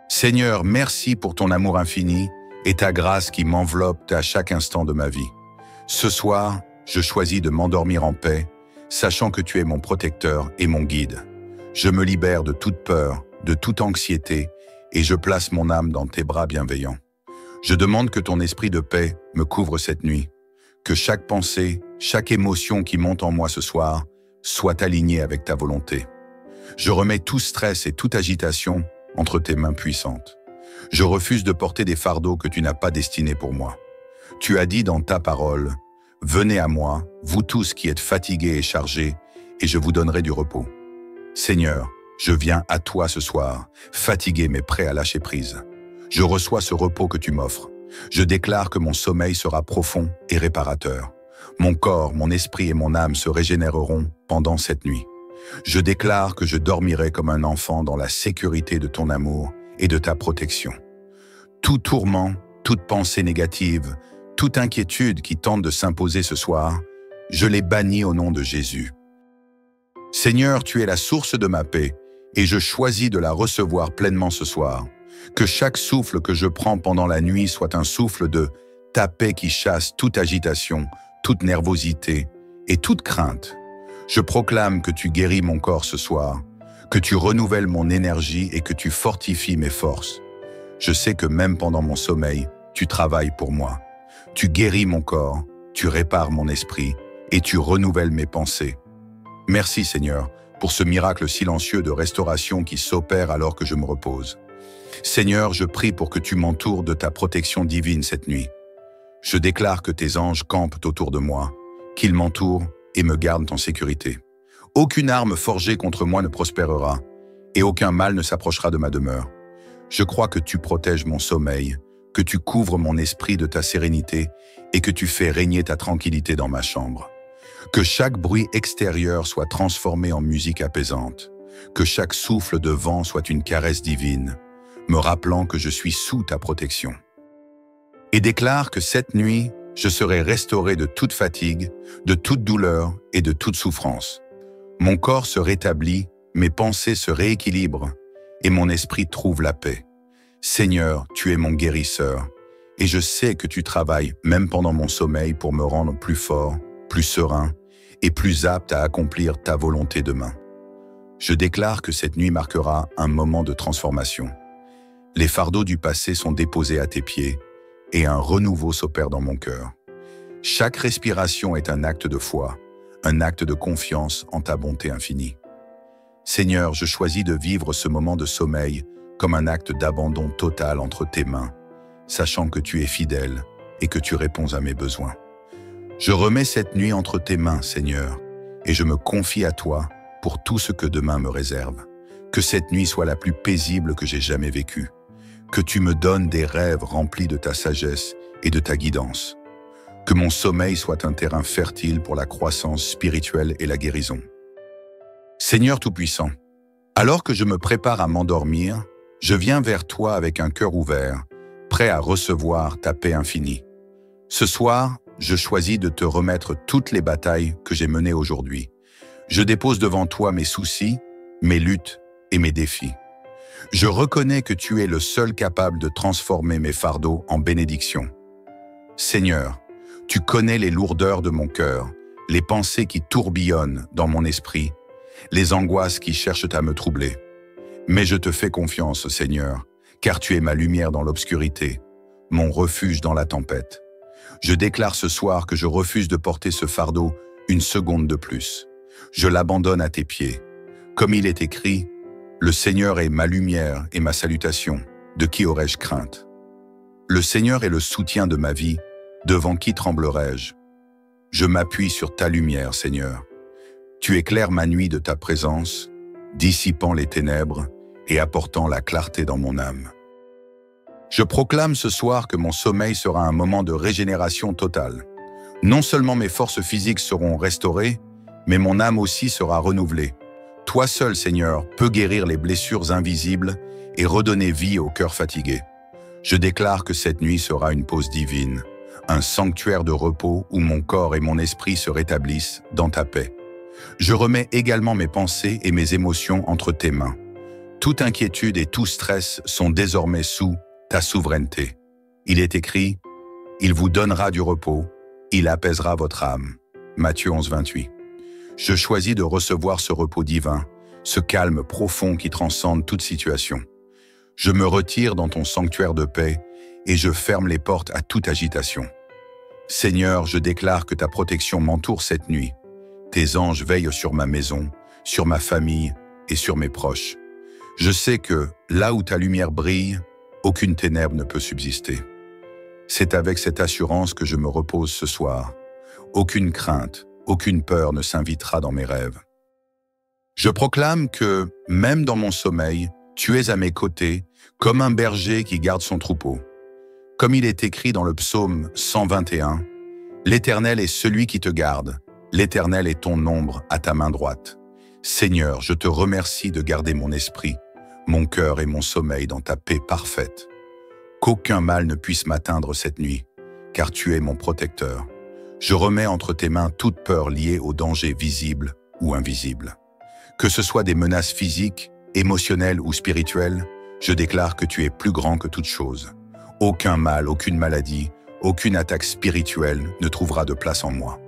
Seigneur, merci pour ton amour infini et ta grâce qui m'enveloppe à chaque instant de ma vie. Ce soir, je choisis de m'endormir en paix, sachant que tu es mon protecteur et mon guide. Je me libère de toute peur, de toute anxiété, et je place mon âme dans tes bras bienveillants. Je demande que ton esprit de paix me couvre cette nuit, que chaque pensée, chaque émotion qui monte en moi ce soir soit alignée avec ta volonté. Je remets tout stress et toute agitation entre tes mains puissantes. Je refuse de porter des fardeaux que tu n'as pas destinés pour moi. Tu as dit dans ta parole, « Venez à moi, vous tous qui êtes fatigués et chargés, et je vous donnerai du repos. » Seigneur, je viens à toi ce soir, fatigué mais prêt à lâcher prise. Je reçois ce repos que tu m'offres. Je déclare que mon sommeil sera profond et réparateur. Mon corps, mon esprit et mon âme se régénéreront pendant cette nuit. Je déclare que je dormirai comme un enfant dans la sécurité de ton amour et de ta protection. Tout tourment, toute pensée négative, toute inquiétude qui tente de s'imposer ce soir, je les bannis au nom de Jésus. Seigneur, tu es la source de ma paix et je choisis de la recevoir pleinement ce soir. Que chaque souffle que je prends pendant la nuit soit un souffle de ta paix qui chasse toute agitation, toute nervosité et toute crainte. Je proclame que tu guéris mon corps ce soir, que tu renouvelles mon énergie et que tu fortifies mes forces. Je sais que même pendant mon sommeil, tu travailles pour moi. Tu guéris mon corps, tu répares mon esprit et tu renouvelles mes pensées. Merci Seigneur pour ce miracle silencieux de restauration qui s'opère alors que je me repose. Seigneur, je prie pour que tu m'entoures de ta protection divine cette nuit. Je déclare que tes anges campent autour de moi, qu'ils m'entourent et me gardent en sécurité. Aucune arme forgée contre moi ne prospérera, et aucun mal ne s'approchera de ma demeure. Je crois que tu protèges mon sommeil, que tu couvres mon esprit de ta sérénité et que tu fais régner ta tranquillité dans ma chambre. Que chaque bruit extérieur soit transformé en musique apaisante, que chaque souffle de vent soit une caresse divine, me rappelant que je suis sous ta protection. Et déclare que cette nuit, je serai restauré de toute fatigue, de toute douleur et de toute souffrance. Mon corps se rétablit, mes pensées se rééquilibrent et mon esprit trouve la paix. Seigneur, tu es mon guérisseur et je sais que tu travailles même pendant mon sommeil pour me rendre plus fort, plus serein et plus apte à accomplir ta volonté demain. Je déclare que cette nuit marquera un moment de transformation. Les fardeaux du passé sont déposés à tes pieds et un renouveau s'opère dans mon cœur. Chaque respiration est un acte de foi, un acte de confiance en ta bonté infinie. Seigneur, je choisis de vivre ce moment de sommeil comme un acte d'abandon total entre tes mains, sachant que tu es fidèle et que tu réponds à mes besoins. Je remets cette nuit entre tes mains, Seigneur, et je me confie à toi pour tout ce que demain me réserve. Que cette nuit soit la plus paisible que j'ai jamais vécue. Que tu me donnes des rêves remplis de ta sagesse et de ta guidance. Que mon sommeil soit un terrain fertile pour la croissance spirituelle et la guérison. Seigneur Tout-Puissant, alors que je me prépare à m'endormir, je viens vers toi avec un cœur ouvert, prêt à recevoir ta paix infinie. Ce soir, je choisis de te remettre toutes les batailles que j'ai menées aujourd'hui. Je dépose devant toi mes soucis, mes luttes et mes défis. Je reconnais que tu es le seul capable de transformer mes fardeaux en bénédictions. Seigneur, tu connais les lourdeurs de mon cœur, les pensées qui tourbillonnent dans mon esprit, les angoisses qui cherchent à me troubler. Mais je te fais confiance, Seigneur, car tu es ma lumière dans l'obscurité, mon refuge dans la tempête. Je déclare ce soir que je refuse de porter ce fardeau une seconde de plus. Je l'abandonne à tes pieds. Comme il est écrit, « Le Seigneur est ma lumière et ma salutation, de qui aurais-je crainte ?» Le Seigneur est le soutien de ma vie, devant qui tremblerais-je? Je m'appuie sur ta lumière, Seigneur. Tu éclaires ma nuit de ta présence, dissipant les ténèbres et apportant la clarté dans mon âme. Je proclame ce soir que mon sommeil sera un moment de régénération totale. Non seulement mes forces physiques seront restaurées, mais mon âme aussi sera renouvelée. Toi seul, Seigneur, peux guérir les blessures invisibles et redonner vie au cœur fatigué. Je déclare que cette nuit sera une pause divine, un sanctuaire de repos où mon corps et mon esprit se rétablissent dans ta paix. Je remets également mes pensées et mes émotions entre tes mains. Toute inquiétude et tout stress sont désormais sous ta souveraineté. Il est écrit, « Il vous donnera du repos, il apaisera votre âme. » Matthieu 11, 28. Je choisis de recevoir ce repos divin, ce calme profond qui transcende toute situation. Je me retire dans ton sanctuaire de paix et je ferme les portes à toute agitation. Seigneur, je déclare que ta protection m'entoure cette nuit. Tes anges veillent sur ma maison, sur ma famille et sur mes proches. Je sais que, là où ta lumière brille, aucune ténèbre ne peut subsister. C'est avec cette assurance que je me repose ce soir. Aucune crainte, aucune peur ne s'invitera dans mes rêves. Je proclame que, même dans mon sommeil, tu es à mes côtés, comme un berger qui garde son troupeau. Comme il est écrit dans le psaume 121, « L'Éternel est celui qui te garde, l'Éternel est ton ombre à ta main droite. Seigneur, je te remercie de garder mon esprit, mon cœur et mon sommeil dans ta paix parfaite. Qu'aucun mal ne puisse m'atteindre cette nuit, car tu es mon protecteur. Je remets entre tes mains toute peur liée aux dangers visibles ou invisibles. Que ce soit des menaces physiques, émotionnelles ou spirituelles, je déclare que tu es plus grand que toute chose. Aucun mal, aucune maladie, aucune attaque spirituelle ne trouvera de place en moi.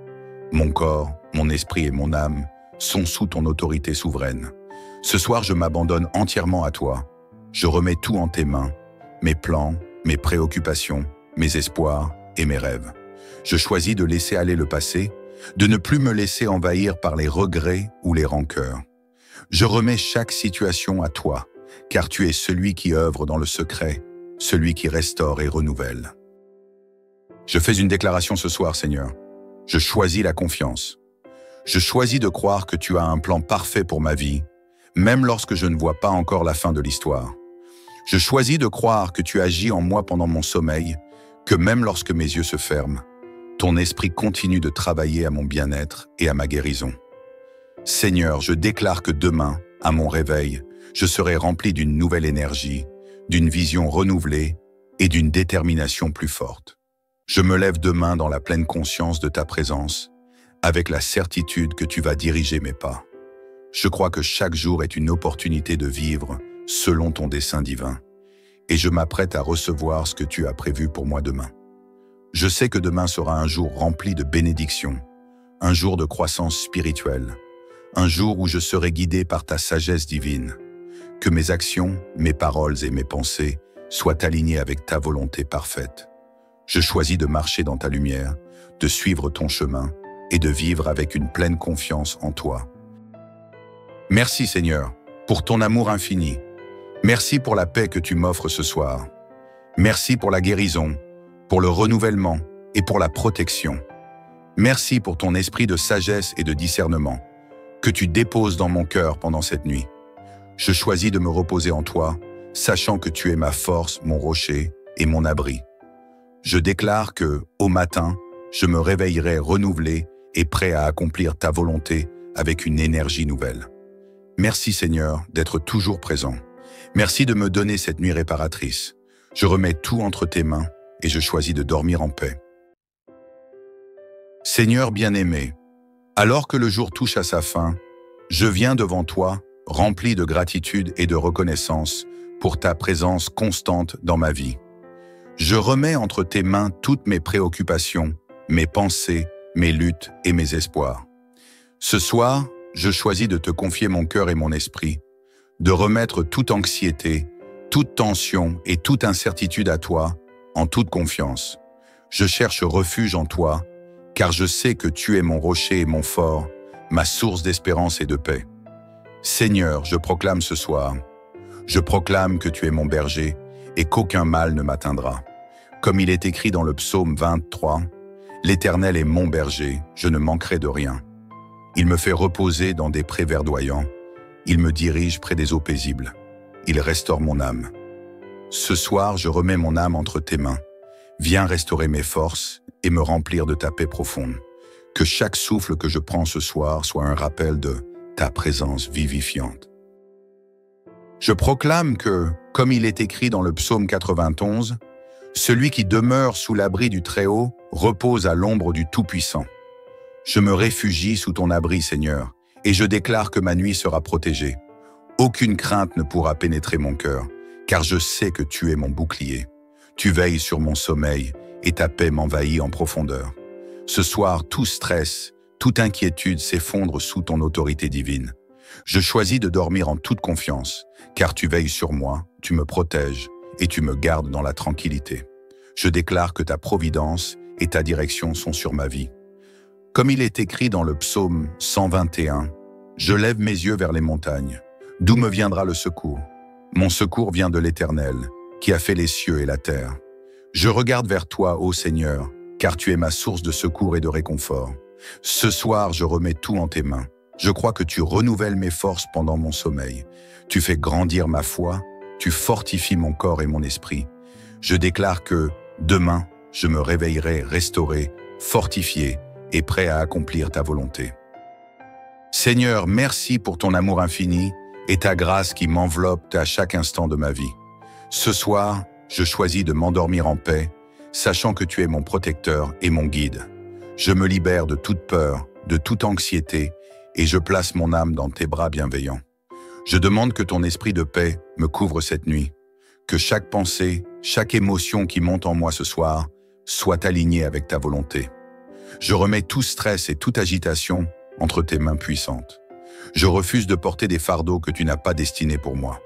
Mon corps, mon esprit et mon âme sont sous ton autorité souveraine. Ce soir, je m'abandonne entièrement à toi. Je remets tout en tes mains, mes plans, mes préoccupations, mes espoirs et mes rêves. Je choisis de laisser aller le passé, de ne plus me laisser envahir par les regrets ou les rancœurs. Je remets chaque situation à toi, car tu es celui qui œuvre dans le secret, celui qui restaure et renouvelle. Je fais une déclaration ce soir, Seigneur. Je choisis la confiance. Je choisis de croire que tu as un plan parfait pour ma vie, même lorsque je ne vois pas encore la fin de l'histoire. Je choisis de croire que tu agis en moi pendant mon sommeil, que même lorsque mes yeux se ferment, ton esprit continue de travailler à mon bien-être et à ma guérison. Seigneur, je déclare que demain, à mon réveil, je serai rempli d'une nouvelle énergie, d'une vision renouvelée et d'une détermination plus forte. Je me lève demain dans la pleine conscience de ta présence, avec la certitude que tu vas diriger mes pas. Je crois que chaque jour est une opportunité de vivre selon ton dessein divin, et je m'apprête à recevoir ce que tu as prévu pour moi demain. Je sais que demain sera un jour rempli de bénédictions, un jour de croissance spirituelle, un jour où je serai guidé par ta sagesse divine. Que mes actions, mes paroles et mes pensées soient alignées avec ta volonté parfaite. Je choisis de marcher dans ta lumière, de suivre ton chemin et de vivre avec une pleine confiance en toi. Merci Seigneur, pour ton amour infini. Merci pour la paix que tu m'offres ce soir. Merci pour la guérison, pour le renouvellement et pour la protection. Merci pour ton esprit de sagesse et de discernement que tu déposes dans mon cœur pendant cette nuit. Je choisis de me reposer en toi, sachant que tu es ma force, mon rocher et mon abri. Je déclare que, au matin, je me réveillerai renouvelé et prêt à accomplir ta volonté avec une énergie nouvelle. Merci Seigneur d'être toujours présent. Merci de me donner cette nuit réparatrice. Je remets tout entre tes mains et je choisis de dormir en paix. Seigneur bien-aimé, alors que le jour touche à sa fin, je viens devant toi, rempli de gratitude et de reconnaissance pour ta présence constante dans ma vie. Je remets entre tes mains toutes mes préoccupations, mes pensées, mes luttes et mes espoirs. Ce soir, je choisis de te confier mon cœur et mon esprit, de remettre toute anxiété, toute tension et toute incertitude à toi, en toute confiance. Je cherche refuge en toi, car je sais que tu es mon rocher et mon fort, ma source d'espérance et de paix. Seigneur, je proclame ce soir, je proclame que tu es mon berger et qu'aucun mal ne m'atteindra. Comme il est écrit dans le psaume 23, « L'Éternel est mon berger, je ne manquerai de rien. Il me fait reposer dans des prés verdoyants, il me dirige près des eaux paisibles, il restaure mon âme. » Ce soir, je remets mon âme entre tes mains. Viens restaurer mes forces et me remplir de ta paix profonde. Que chaque souffle que je prends ce soir soit un rappel de ta présence vivifiante. Je proclame que, comme il est écrit dans le psaume 91, « Celui qui demeure sous l'abri du Très-Haut repose à l'ombre du Tout-Puissant. » Je me réfugie sous ton abri, Seigneur, Et je déclare que ma nuit sera protégée. Aucune crainte ne pourra pénétrer mon cœur, car je sais que tu es mon bouclier. Tu veilles sur mon sommeil et ta paix m'envahit en profondeur. Ce soir, tout stress, toute inquiétude s'effondre sous ton autorité divine. Je choisis de dormir en toute confiance, car tu veilles sur moi, tu me protèges et tu me gardes dans la tranquillité. Je déclare que ta providence et ta direction sont sur ma vie. Comme il est écrit dans le psaume 121, « Je lève mes yeux vers les montagnes. D'où me viendra le secours? Mon secours vient de l'Éternel, qui a fait les cieux et la terre. Je regarde vers toi, ô Seigneur, car tu es ma source de secours et de réconfort. Ce soir, je remets tout en tes mains. Je crois que tu renouvelles mes forces pendant mon sommeil. Tu fais grandir ma foi, tu fortifies mon corps et mon esprit. Je déclare que, demain, je me réveillerai restauré, fortifié et prêt à accomplir ta volonté. Seigneur, merci pour ton amour infini et ta grâce qui m'enveloppe à chaque instant de ma vie. Ce soir, je choisis de m'endormir en paix, sachant que tu es mon protecteur et mon guide. Je me libère de toute peur, de toute anxiété, et je place mon âme dans tes bras bienveillants. Je demande que ton esprit de paix me couvre cette nuit, que chaque pensée, chaque émotion qui monte en moi ce soir soit alignée avec ta volonté. Je remets tout stress et toute agitation entre tes mains puissantes. Je refuse de porter des fardeaux que tu n'as pas destinés pour moi.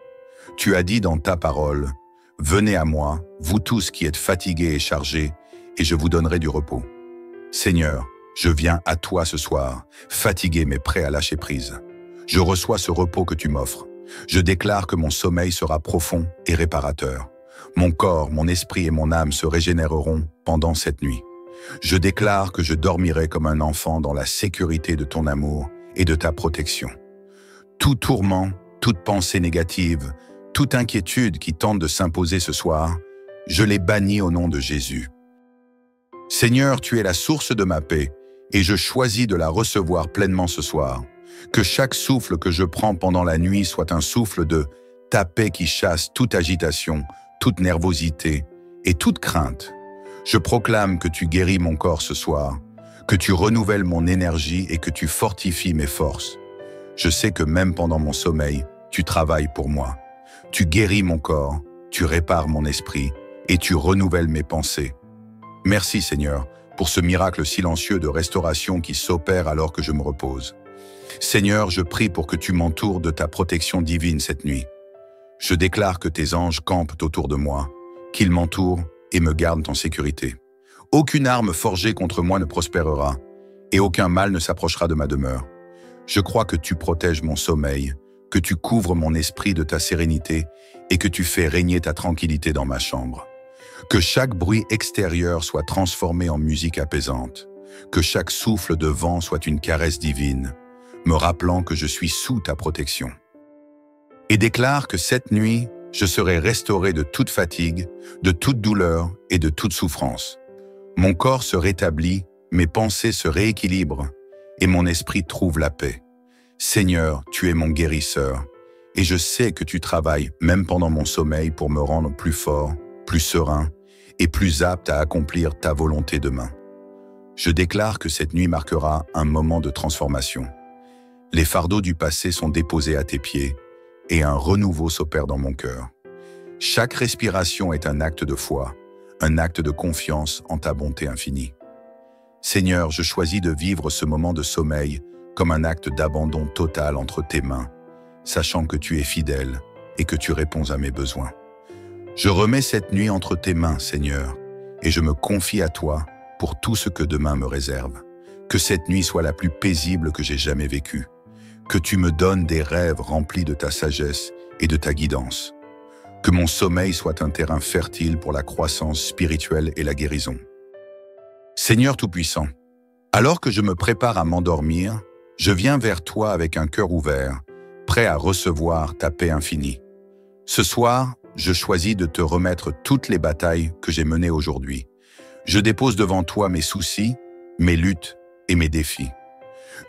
Tu as dit dans ta parole, « Venez à moi, vous tous qui êtes fatigués et chargés, et je vous donnerai du repos. » Seigneur, je viens à toi ce soir, fatigué mais prêt à lâcher prise. Je reçois ce repos que tu m'offres. Je déclare que mon sommeil sera profond et réparateur. Mon corps, mon esprit et mon âme se régénéreront pendant cette nuit. Je déclare que je dormirai comme un enfant dans la sécurité de ton amour et de ta protection. Tout tourment, toute pensée négative, toute inquiétude qui tente de s'imposer ce soir, je les bannis au nom de Jésus. Seigneur, tu es la source de ma paix et je choisis de la recevoir pleinement ce soir. Que chaque souffle que je prends pendant la nuit soit un souffle de ta paix qui chasse toute agitation, toute nervosité et toute crainte. Je proclame que tu guéris mon corps ce soir, que tu renouvelles mon énergie et que tu fortifies mes forces. Je sais que même pendant mon sommeil, tu travailles pour moi. Tu guéris mon corps, tu répares mon esprit et tu renouvelles mes pensées. Merci Seigneur pour ce miracle silencieux de restauration qui s'opère alors que je me repose. Seigneur, je prie pour que tu m'entoures de ta protection divine cette nuit. Je déclare que tes anges campent autour de moi, qu'ils m'entourent et me gardent en sécurité. Aucune arme forgée contre moi ne prospérera, et aucun mal ne s'approchera de ma demeure. Je crois que tu protèges mon sommeil, que tu couvres mon esprit de ta sérénité et que tu fais régner ta tranquillité dans ma chambre. Que chaque bruit extérieur soit transformé en musique apaisante, que chaque souffle de vent soit une caresse divine, me rappelant que je suis sous ta protection. Et déclare que cette nuit, je serai restauré de toute fatigue, de toute douleur et de toute souffrance. Mon corps se rétablit, mes pensées se rééquilibrent et mon esprit trouve la paix. Seigneur, tu es mon guérisseur et je sais que tu travailles même pendant mon sommeil pour me rendre plus fort, plus serein et plus apte à accomplir ta volonté demain. Je déclare que cette nuit marquera un moment de transformation. Les fardeaux du passé sont déposés à tes pieds et un renouveau s'opère dans mon cœur. Chaque respiration est un acte de foi, un acte de confiance en ta bonté infinie. Seigneur, je choisis de vivre ce moment de sommeil comme un acte d'abandon total entre tes mains, sachant que tu es fidèle et que tu réponds à mes besoins. Je remets cette nuit entre tes mains, Seigneur, et je me confie à toi pour tout ce que demain me réserve. Que cette nuit soit la plus paisible que j'ai jamais vécue. Que tu me donnes des rêves remplis de ta sagesse et de ta guidance. Que mon sommeil soit un terrain fertile pour la croissance spirituelle et la guérison. Seigneur Tout-Puissant, alors que je me prépare à m'endormir, je viens vers toi avec un cœur ouvert, prêt à recevoir ta paix infinie. Ce soir, je choisis de te remettre toutes les batailles que j'ai menées aujourd'hui. Je dépose devant toi mes soucis, mes luttes et mes défis.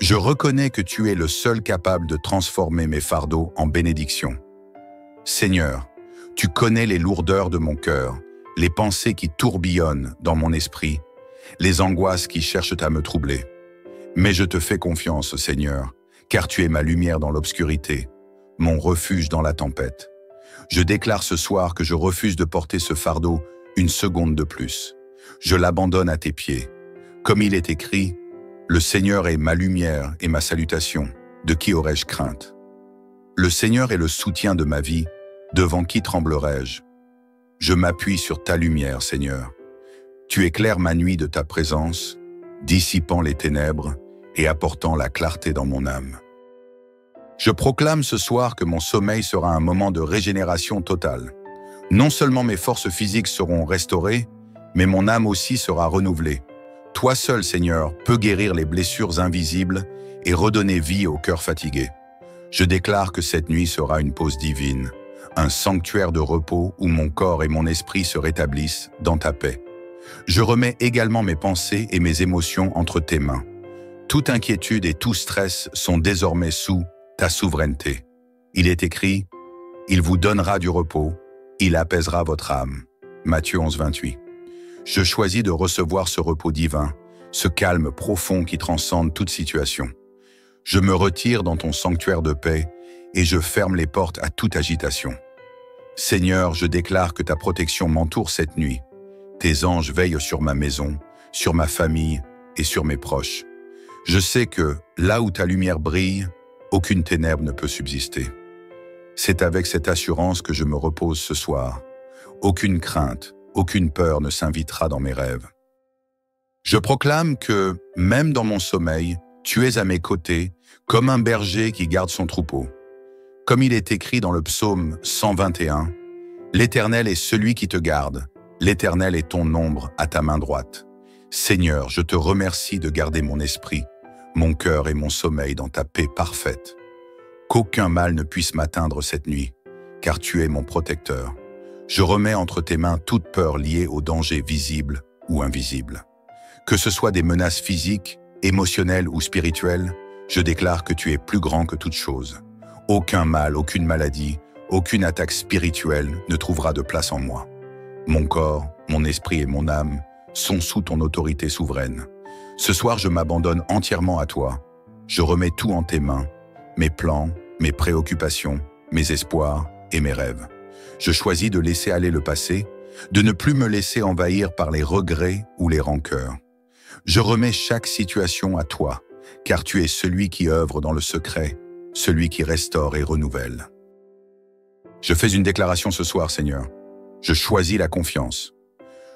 Je reconnais que tu es le seul capable de transformer mes fardeaux en bénédictions. Seigneur, tu connais les lourdeurs de mon cœur, les pensées qui tourbillonnent dans mon esprit, les angoisses qui cherchent à me troubler. Mais je te fais confiance, Seigneur, car tu es ma lumière dans l'obscurité, mon refuge dans la tempête. Je déclare ce soir que je refuse de porter ce fardeau une seconde de plus. Je l'abandonne à tes pieds. Comme il est écrit, « Le Seigneur est ma lumière et ma salutation, de qui aurais-je crainte ?» Le Seigneur est le soutien de ma vie, devant qui tremblerais-je? Je m'appuie sur ta lumière, Seigneur. Tu éclaires ma nuit de ta présence, dissipant les ténèbres et apportant la clarté dans mon âme. Je proclame ce soir que mon sommeil sera un moment de régénération totale. Non seulement mes forces physiques seront restaurées, mais mon âme aussi sera renouvelée. Toi seul, Seigneur, peux guérir les blessures invisibles et redonner vie au cœur fatigué. Je déclare que cette nuit sera une pause divine, un sanctuaire de repos où mon corps et mon esprit se rétablissent dans ta paix. Je remets également mes pensées et mes émotions entre tes mains. Toute inquiétude et tout stress sont désormais sous ta souveraineté. Il est écrit « Il vous donnera du repos, il apaisera votre âme ». Matthieu 11, 28. Je choisis de recevoir ce repos divin, ce calme profond qui transcende toute situation. Je me retire dans ton sanctuaire de paix et je ferme les portes à toute agitation. Seigneur, je déclare que ta protection m'entoure cette nuit. Tes anges veillent sur ma maison, sur ma famille et sur mes proches. Je sais que, là où ta lumière brille, aucune ténèbre ne peut subsister. C'est avec cette assurance que je me repose ce soir. Aucune crainte, aucune peur ne s'invitera dans mes rêves. Je proclame que, même dans mon sommeil, tu es à mes côtés, comme un berger qui garde son troupeau. Comme il est écrit dans le psaume 121, « L'Éternel est celui qui te garde, l'Éternel est ton ombre à ta main droite. Seigneur, je te remercie de garder mon esprit, mon cœur et mon sommeil dans ta paix parfaite. Qu'aucun mal ne puisse m'atteindre cette nuit, car tu es mon protecteur. Je remets entre tes mains toute peur liée aux dangers visibles ou invisibles. Que ce soit des menaces physiques, émotionnelles ou spirituelles, je déclare que tu es plus grand que toute chose. Aucun mal, aucune maladie, aucune attaque spirituelle ne trouvera de place en moi. Mon corps, mon esprit et mon âme sont sous ton autorité souveraine. Ce soir, je m'abandonne entièrement à toi. Je remets tout en tes mains, mes plans, mes préoccupations, mes espoirs et mes rêves. Je choisis de laisser aller le passé, de ne plus me laisser envahir par les regrets ou les rancœurs. Je remets chaque situation à toi, car tu es celui qui œuvre dans le secret, celui qui restaure et renouvelle. Je fais une déclaration ce soir, Seigneur. Je choisis la confiance.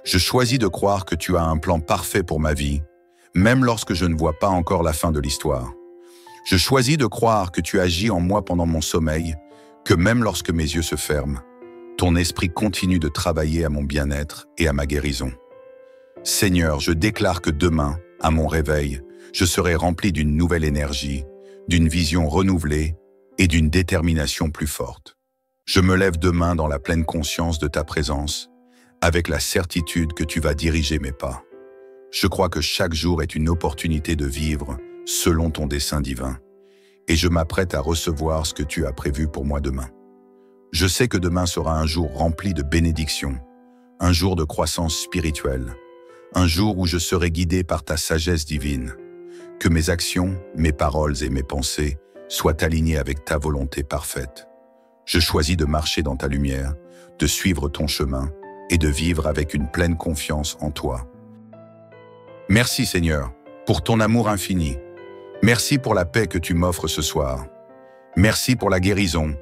Je choisis de croire que tu as un plan parfait pour ma vie, même lorsque je ne vois pas encore la fin de l'histoire. Je choisis de croire que tu agis en moi pendant mon sommeil, que même lorsque mes yeux se ferment, ton esprit continue de travailler à mon bien-être et à ma guérison. Seigneur, je déclare que demain, à mon réveil, je serai rempli d'une nouvelle énergie, d'une vision renouvelée et d'une détermination plus forte. Je me lève demain dans la pleine conscience de ta présence, avec la certitude que tu vas diriger mes pas. Je crois que chaque jour est une opportunité de vivre selon ton dessein divin, et je m'apprête à recevoir ce que tu as prévu pour moi demain. Je sais que demain sera un jour rempli de bénédictions, un jour de croissance spirituelle, un jour où je serai guidé par ta sagesse divine. Que mes actions, mes paroles et mes pensées soient alignées avec ta volonté parfaite. Je choisis de marcher dans ta lumière, de suivre ton chemin et de vivre avec une pleine confiance en toi. Merci Seigneur, pour ton amour infini. Merci pour la paix que tu m'offres ce soir. Merci pour la guérison,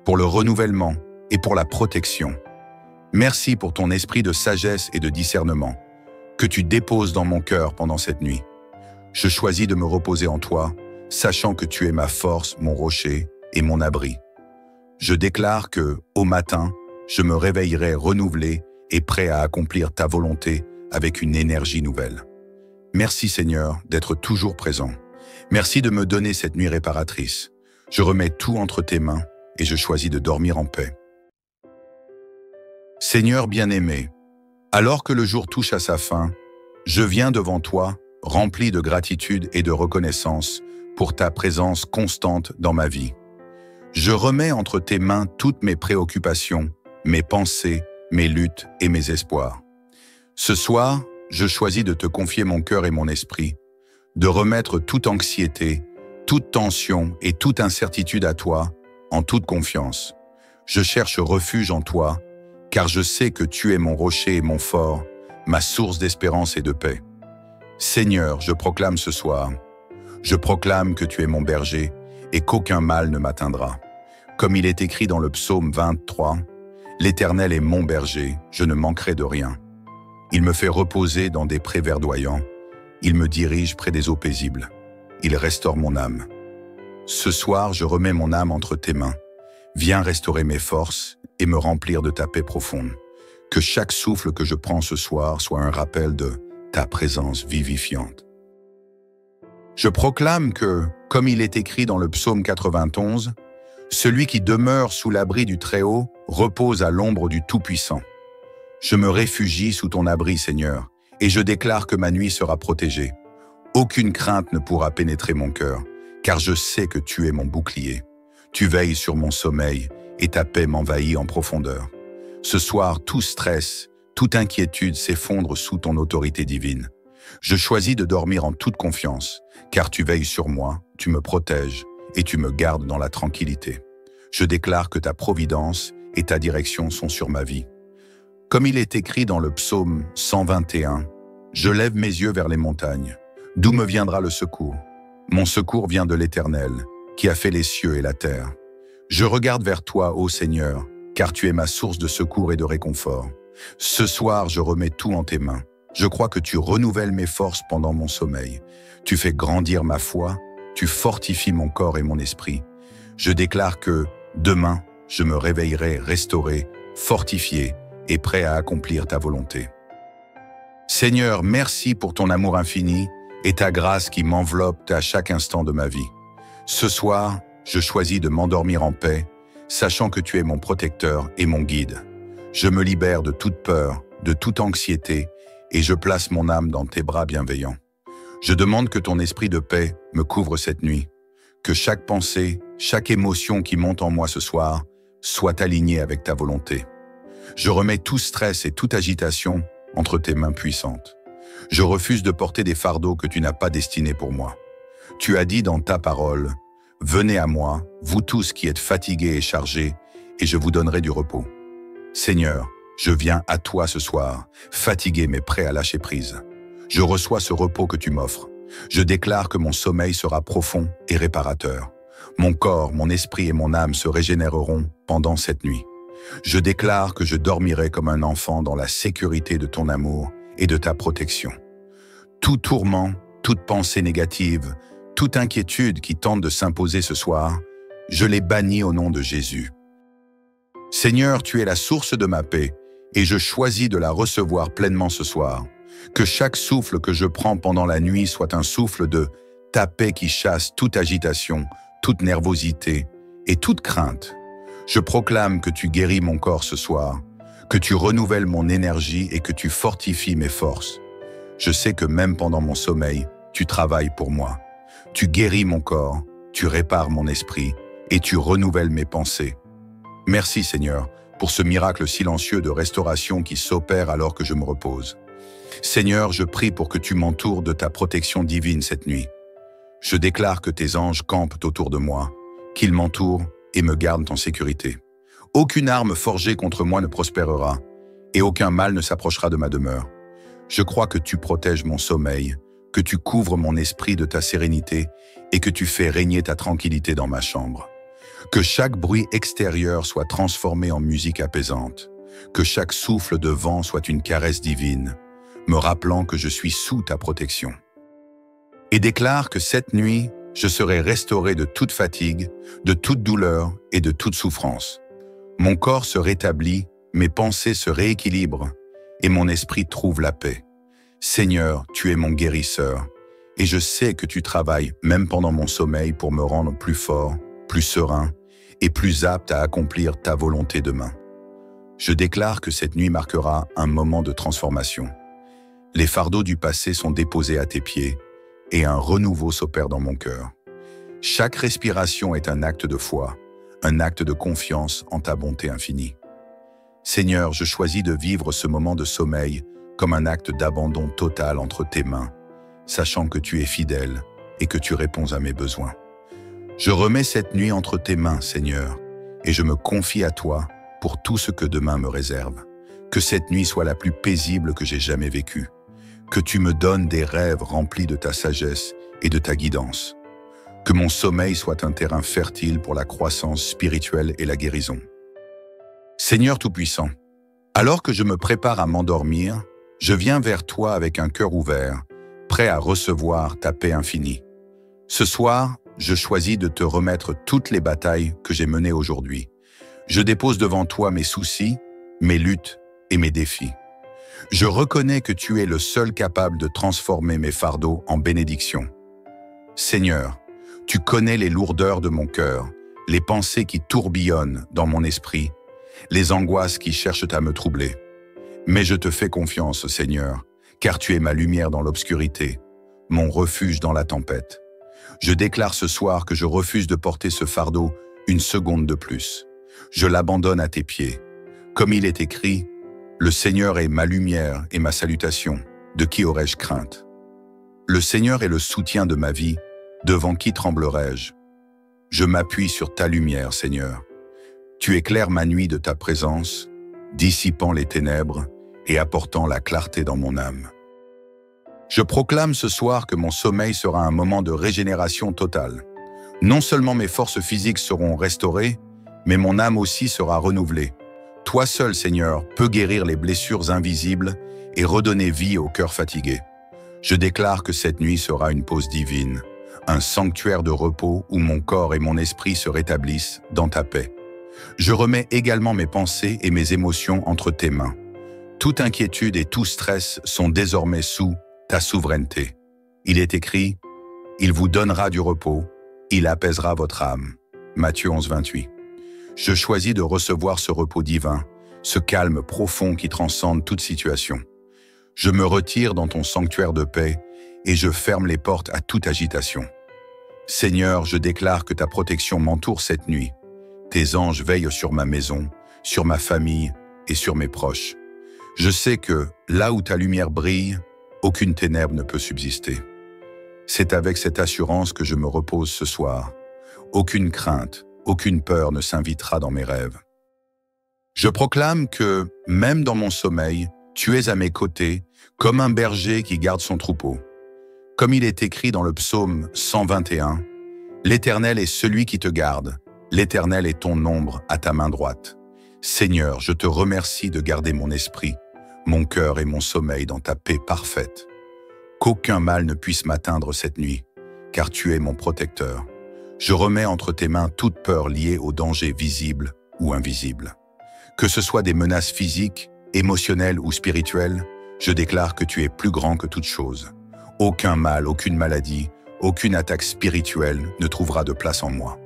pour le renouvellement et pour la protection. Merci pour ton esprit de sagesse et de discernement que tu déposes dans mon cœur pendant cette nuit. Je choisis de me reposer en toi, sachant que tu es ma force, mon rocher et mon abri. Je déclare que, au matin, je me réveillerai renouvelé et prêt à accomplir ta volonté avec une énergie nouvelle. Merci Seigneur d'être toujours présent. Merci de me donner cette nuit réparatrice. Je remets tout entre tes mains et je choisis de dormir en paix. Seigneur bien-aimé, alors que le jour touche à sa fin, je viens devant toi, rempli de gratitude et de reconnaissance pour ta présence constante dans ma vie. Je remets entre tes mains toutes mes préoccupations, mes pensées, mes luttes et mes espoirs. Ce soir, je choisis de te confier mon cœur et mon esprit, de remettre toute anxiété, toute tension et toute incertitude à toi, en toute confiance. Je cherche refuge en toi, car je sais que tu es mon rocher et mon fort, ma source d'espérance et de paix. Seigneur, je proclame ce soir, je proclame que tu es mon berger et qu'aucun mal ne m'atteindra. Comme il est écrit dans le psaume 23, « L'Éternel est mon berger, je ne manquerai de rien. Il me fait reposer dans des prés verdoyants, il me dirige près des eaux paisibles. Il restaure mon âme. Ce soir, je remets mon âme entre tes mains. Viens restaurer mes forces et me remplir de ta paix profonde. Que chaque souffle que je prends ce soir soit un rappel de ta présence vivifiante. Je proclame que, comme il est écrit dans le psaume 91, celui qui demeure sous l'abri du Très-Haut repose à l'ombre du Tout-Puissant. Je me réfugie sous ton abri, Seigneur, et je déclare que ma nuit sera protégée. Aucune crainte ne pourra pénétrer mon cœur, car je sais que tu es mon bouclier. Tu veilles sur mon sommeil et ta paix m'envahit en profondeur. Ce soir, tout stress, toute inquiétude s'effondre sous ton autorité divine. Je choisis de dormir en toute confiance, car tu veilles sur moi, tu me protèges et tu me gardes dans la tranquillité. Je déclare que ta providence et ta direction sont sur ma vie. Comme il est écrit dans le psaume 121, « Je lève mes yeux vers les montagnes. D'où me viendra le secours? Mon secours vient de l'Éternel, qui a fait les cieux et la terre. Je regarde vers toi, ô Seigneur, car tu es ma source de secours et de réconfort. Ce soir, je remets tout en tes mains. Je crois que tu renouvelles mes forces pendant mon sommeil. Tu fais grandir ma foi, tu fortifies mon corps et mon esprit. Je déclare que, demain, je me réveillerai restauré, fortifié et prêt à accomplir ta volonté. Seigneur, merci pour ton amour infini et ta grâce qui m'enveloppe à chaque instant de ma vie. Ce soir, je choisis de m'endormir en paix, sachant que tu es mon protecteur et mon guide. Je me libère de toute peur, de toute anxiété, et je place mon âme dans tes bras bienveillants. Je demande que ton esprit de paix me couvre cette nuit, que chaque pensée, chaque émotion qui monte en moi ce soir soit alignée avec ta volonté. Je remets tout stress et toute agitation entre tes mains puissantes. Je refuse de porter des fardeaux que tu n'as pas destinés pour moi. Tu as dit dans ta parole, « Venez à moi, vous tous qui êtes fatigués et chargés, et je vous donnerai du repos. » Seigneur, je viens à toi ce soir, fatigué mais prêt à lâcher prise. Je reçois ce repos que tu m'offres. Je déclare que mon sommeil sera profond et réparateur. Mon corps, mon esprit et mon âme se régénéreront pendant cette nuit. Je déclare que je dormirai comme un enfant dans la sécurité de ton amour et de ta protection. Tout tourment, toute pensée négative, toute inquiétude qui tente de s'imposer ce soir, je les bannis au nom de Jésus. Seigneur, tu es la source de ma paix et je choisis de la recevoir pleinement ce soir. Que chaque souffle que je prends pendant la nuit soit un souffle de ta paix qui chasse toute agitation, toute nervosité et toute crainte. Je proclame que tu guéris mon corps ce soir, que tu renouvelles mon énergie et que tu fortifies mes forces. Je sais que même pendant mon sommeil, tu travailles pour moi. Tu guéris mon corps, tu répares mon esprit et tu renouvelles mes pensées. Merci Seigneur pour ce miracle silencieux de restauration qui s'opère alors que je me repose. Seigneur, je prie pour que tu m'entoures de ta protection divine cette nuit. Je déclare que tes anges campent autour de moi, qu'ils m'entourent et me gardent en sécurité. Aucune arme forgée contre moi ne prospérera, et aucun mal ne s'approchera de ma demeure. Je crois que tu protèges mon sommeil, que tu couvres mon esprit de ta sérénité et que tu fais régner ta tranquillité dans ma chambre. Que chaque bruit extérieur soit transformé en musique apaisante, que chaque souffle de vent soit une caresse divine, me rappelant que je suis sous ta protection. Et déclare que cette nuit, je serai restauré de toute fatigue, de toute douleur et de toute souffrance. Mon corps se rétablit, mes pensées se rééquilibrent et mon esprit trouve la paix. Seigneur, tu es mon guérisseur et je sais que tu travailles même pendant mon sommeil pour me rendre plus fort, plus serein et plus apte à accomplir ta volonté demain. Je déclare que cette nuit marquera un moment de transformation. Les fardeaux du passé sont déposés à tes pieds et un renouveau s'opère dans mon cœur. Chaque respiration est un acte de foi, un acte de confiance en ta bonté infinie. Seigneur, je choisis de vivre ce moment de sommeil comme un acte d'abandon total entre tes mains, sachant que tu es fidèle et que tu réponds à mes besoins. Je remets cette nuit entre tes mains, Seigneur, et je me confie à toi pour tout ce que demain me réserve. Que cette nuit soit la plus paisible que j'ai jamais vécue. Que tu me donnes des rêves remplis de ta sagesse et de ta guidance. Que mon sommeil soit un terrain fertile pour la croissance spirituelle et la guérison. Seigneur Tout-Puissant, alors que je me prépare à m'endormir, je viens vers toi avec un cœur ouvert, prêt à recevoir ta paix infinie. Ce soir, je choisis de te remettre toutes les batailles que j'ai menées aujourd'hui. Je dépose devant toi mes soucis, mes luttes et mes défis. Je reconnais que tu es le seul capable de transformer mes fardeaux en bénédictions. Seigneur, tu connais les lourdeurs de mon cœur, les pensées qui tourbillonnent dans mon esprit, les angoisses qui cherchent à me troubler. Mais je te fais confiance, Seigneur, car tu es ma lumière dans l'obscurité, mon refuge dans la tempête. Je déclare ce soir que je refuse de porter ce fardeau une seconde de plus. Je l'abandonne à tes pieds. Comme il est écrit, le Seigneur est ma lumière et ma salutation. De qui aurais-je crainte? Le Seigneur est le soutien de ma vie. Devant qui tremblerais-je? Je m'appuie sur ta lumière, Seigneur. Tu éclaires ma nuit de ta présence, dissipant les ténèbres et apportant la clarté dans mon âme. Je proclame ce soir que mon sommeil sera un moment de régénération totale. Non seulement mes forces physiques seront restaurées, mais mon âme aussi sera renouvelée. Toi seul, Seigneur, peux guérir les blessures invisibles et redonner vie au cœur fatigué. Je déclare que cette nuit sera une pause divine, un sanctuaire de repos où mon corps et mon esprit se rétablissent dans ta paix. Je remets également mes pensées et mes émotions entre tes mains. Toute inquiétude et tout stress sont désormais sous ta souveraineté. Il est écrit, « Il vous donnera du repos, il apaisera votre âme. » Matthieu 11, 28. Je choisis de recevoir ce repos divin, ce calme profond qui transcende toute situation. Je me retire dans ton sanctuaire de paix et je ferme les portes à toute agitation. Seigneur, je déclare que ta protection m'entoure cette nuit. Tes anges veillent sur ma maison, sur ma famille et sur mes proches. Je sais que, là où ta lumière brille, aucune ténèbre ne peut subsister. C'est avec cette assurance que je me repose ce soir. Aucune crainte, aucune peur ne s'invitera dans mes rêves. Je proclame que, même dans mon sommeil, tu es à mes côtés, comme un berger qui garde son troupeau. Comme il est écrit dans le psaume 121, « L'Éternel est celui qui te garde, l'Éternel est ton ombre à ta main droite. » Seigneur, je te remercie de garder mon esprit, mon cœur et mon sommeil dans ta paix parfaite. Qu'aucun mal ne puisse m'atteindre cette nuit, car tu es mon protecteur. Je remets entre tes mains toute peur liée aux dangers visibles ou invisibles. Que ce soit des menaces physiques, émotionnelles ou spirituelles, je déclare que tu es plus grand que toute chose. Aucun mal, aucune maladie, aucune attaque spirituelle ne trouvera de place en moi.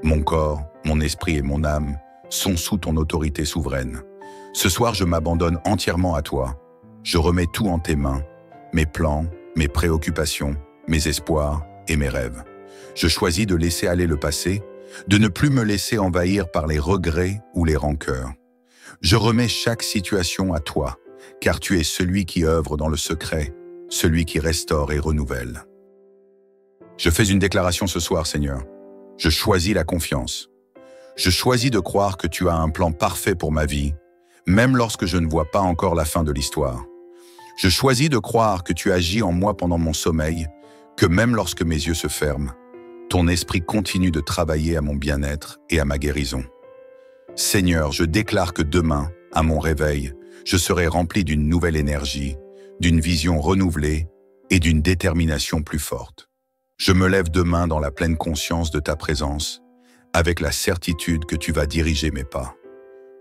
Mon corps, mon esprit et mon âme sont sous ton autorité souveraine. Ce soir, je m'abandonne entièrement à toi. Je remets tout en tes mains, mes plans, mes préoccupations, mes espoirs et mes rêves. Je choisis de laisser aller le passé, de ne plus me laisser envahir par les regrets ou les rancœurs. Je remets chaque situation à toi, car tu es celui qui œuvre dans le secret, celui qui restaure et renouvelle. Je fais une déclaration ce soir, Seigneur. Je choisis la confiance. Je choisis de croire que tu as un plan parfait pour ma vie, même lorsque je ne vois pas encore la fin de l'histoire. Je choisis de croire que tu agis en moi pendant mon sommeil, que même lorsque mes yeux se ferment, ton esprit continue de travailler à mon bien-être et à ma guérison. Seigneur, je déclare que demain, à mon réveil, je serai rempli d'une nouvelle énergie, d'une vision renouvelée et d'une détermination plus forte. Je me lève demain dans la pleine conscience de ta présence, avec la certitude que tu vas diriger mes pas.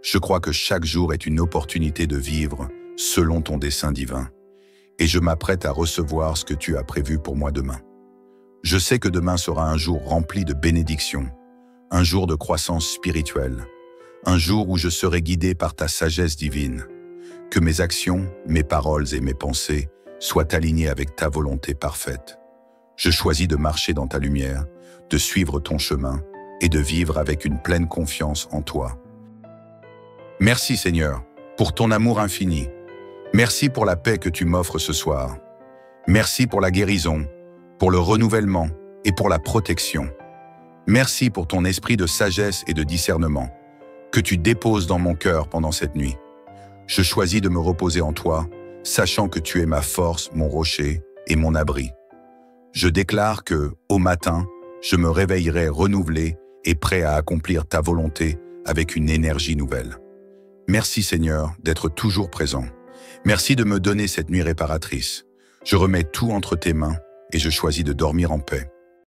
Je crois que chaque jour est une opportunité de vivre selon ton dessein divin, et je m'apprête à recevoir ce que tu as prévu pour moi demain. Je sais que demain sera un jour rempli de bénédictions, un jour de croissance spirituelle, un jour où je serai guidé par ta sagesse divine. Que mes actions, mes paroles et mes pensées soient alignées avec ta volonté parfaite. Je choisis de marcher dans ta lumière, de suivre ton chemin et de vivre avec une pleine confiance en toi. Merci Seigneur, pour ton amour infini. Merci pour la paix que tu m'offres ce soir. Merci pour la guérison, pour le renouvellement et pour la protection. Merci pour ton esprit de sagesse et de discernement que tu déposes dans mon cœur pendant cette nuit. Je choisis de me reposer en toi, sachant que tu es ma force, mon rocher et mon abri. Je déclare que, au matin, je me réveillerai renouvelé et prêt à accomplir ta volonté avec une énergie nouvelle. Merci Seigneur d'être toujours présent. Merci de me donner cette nuit réparatrice. Je remets tout entre tes mains et je choisis de dormir en paix.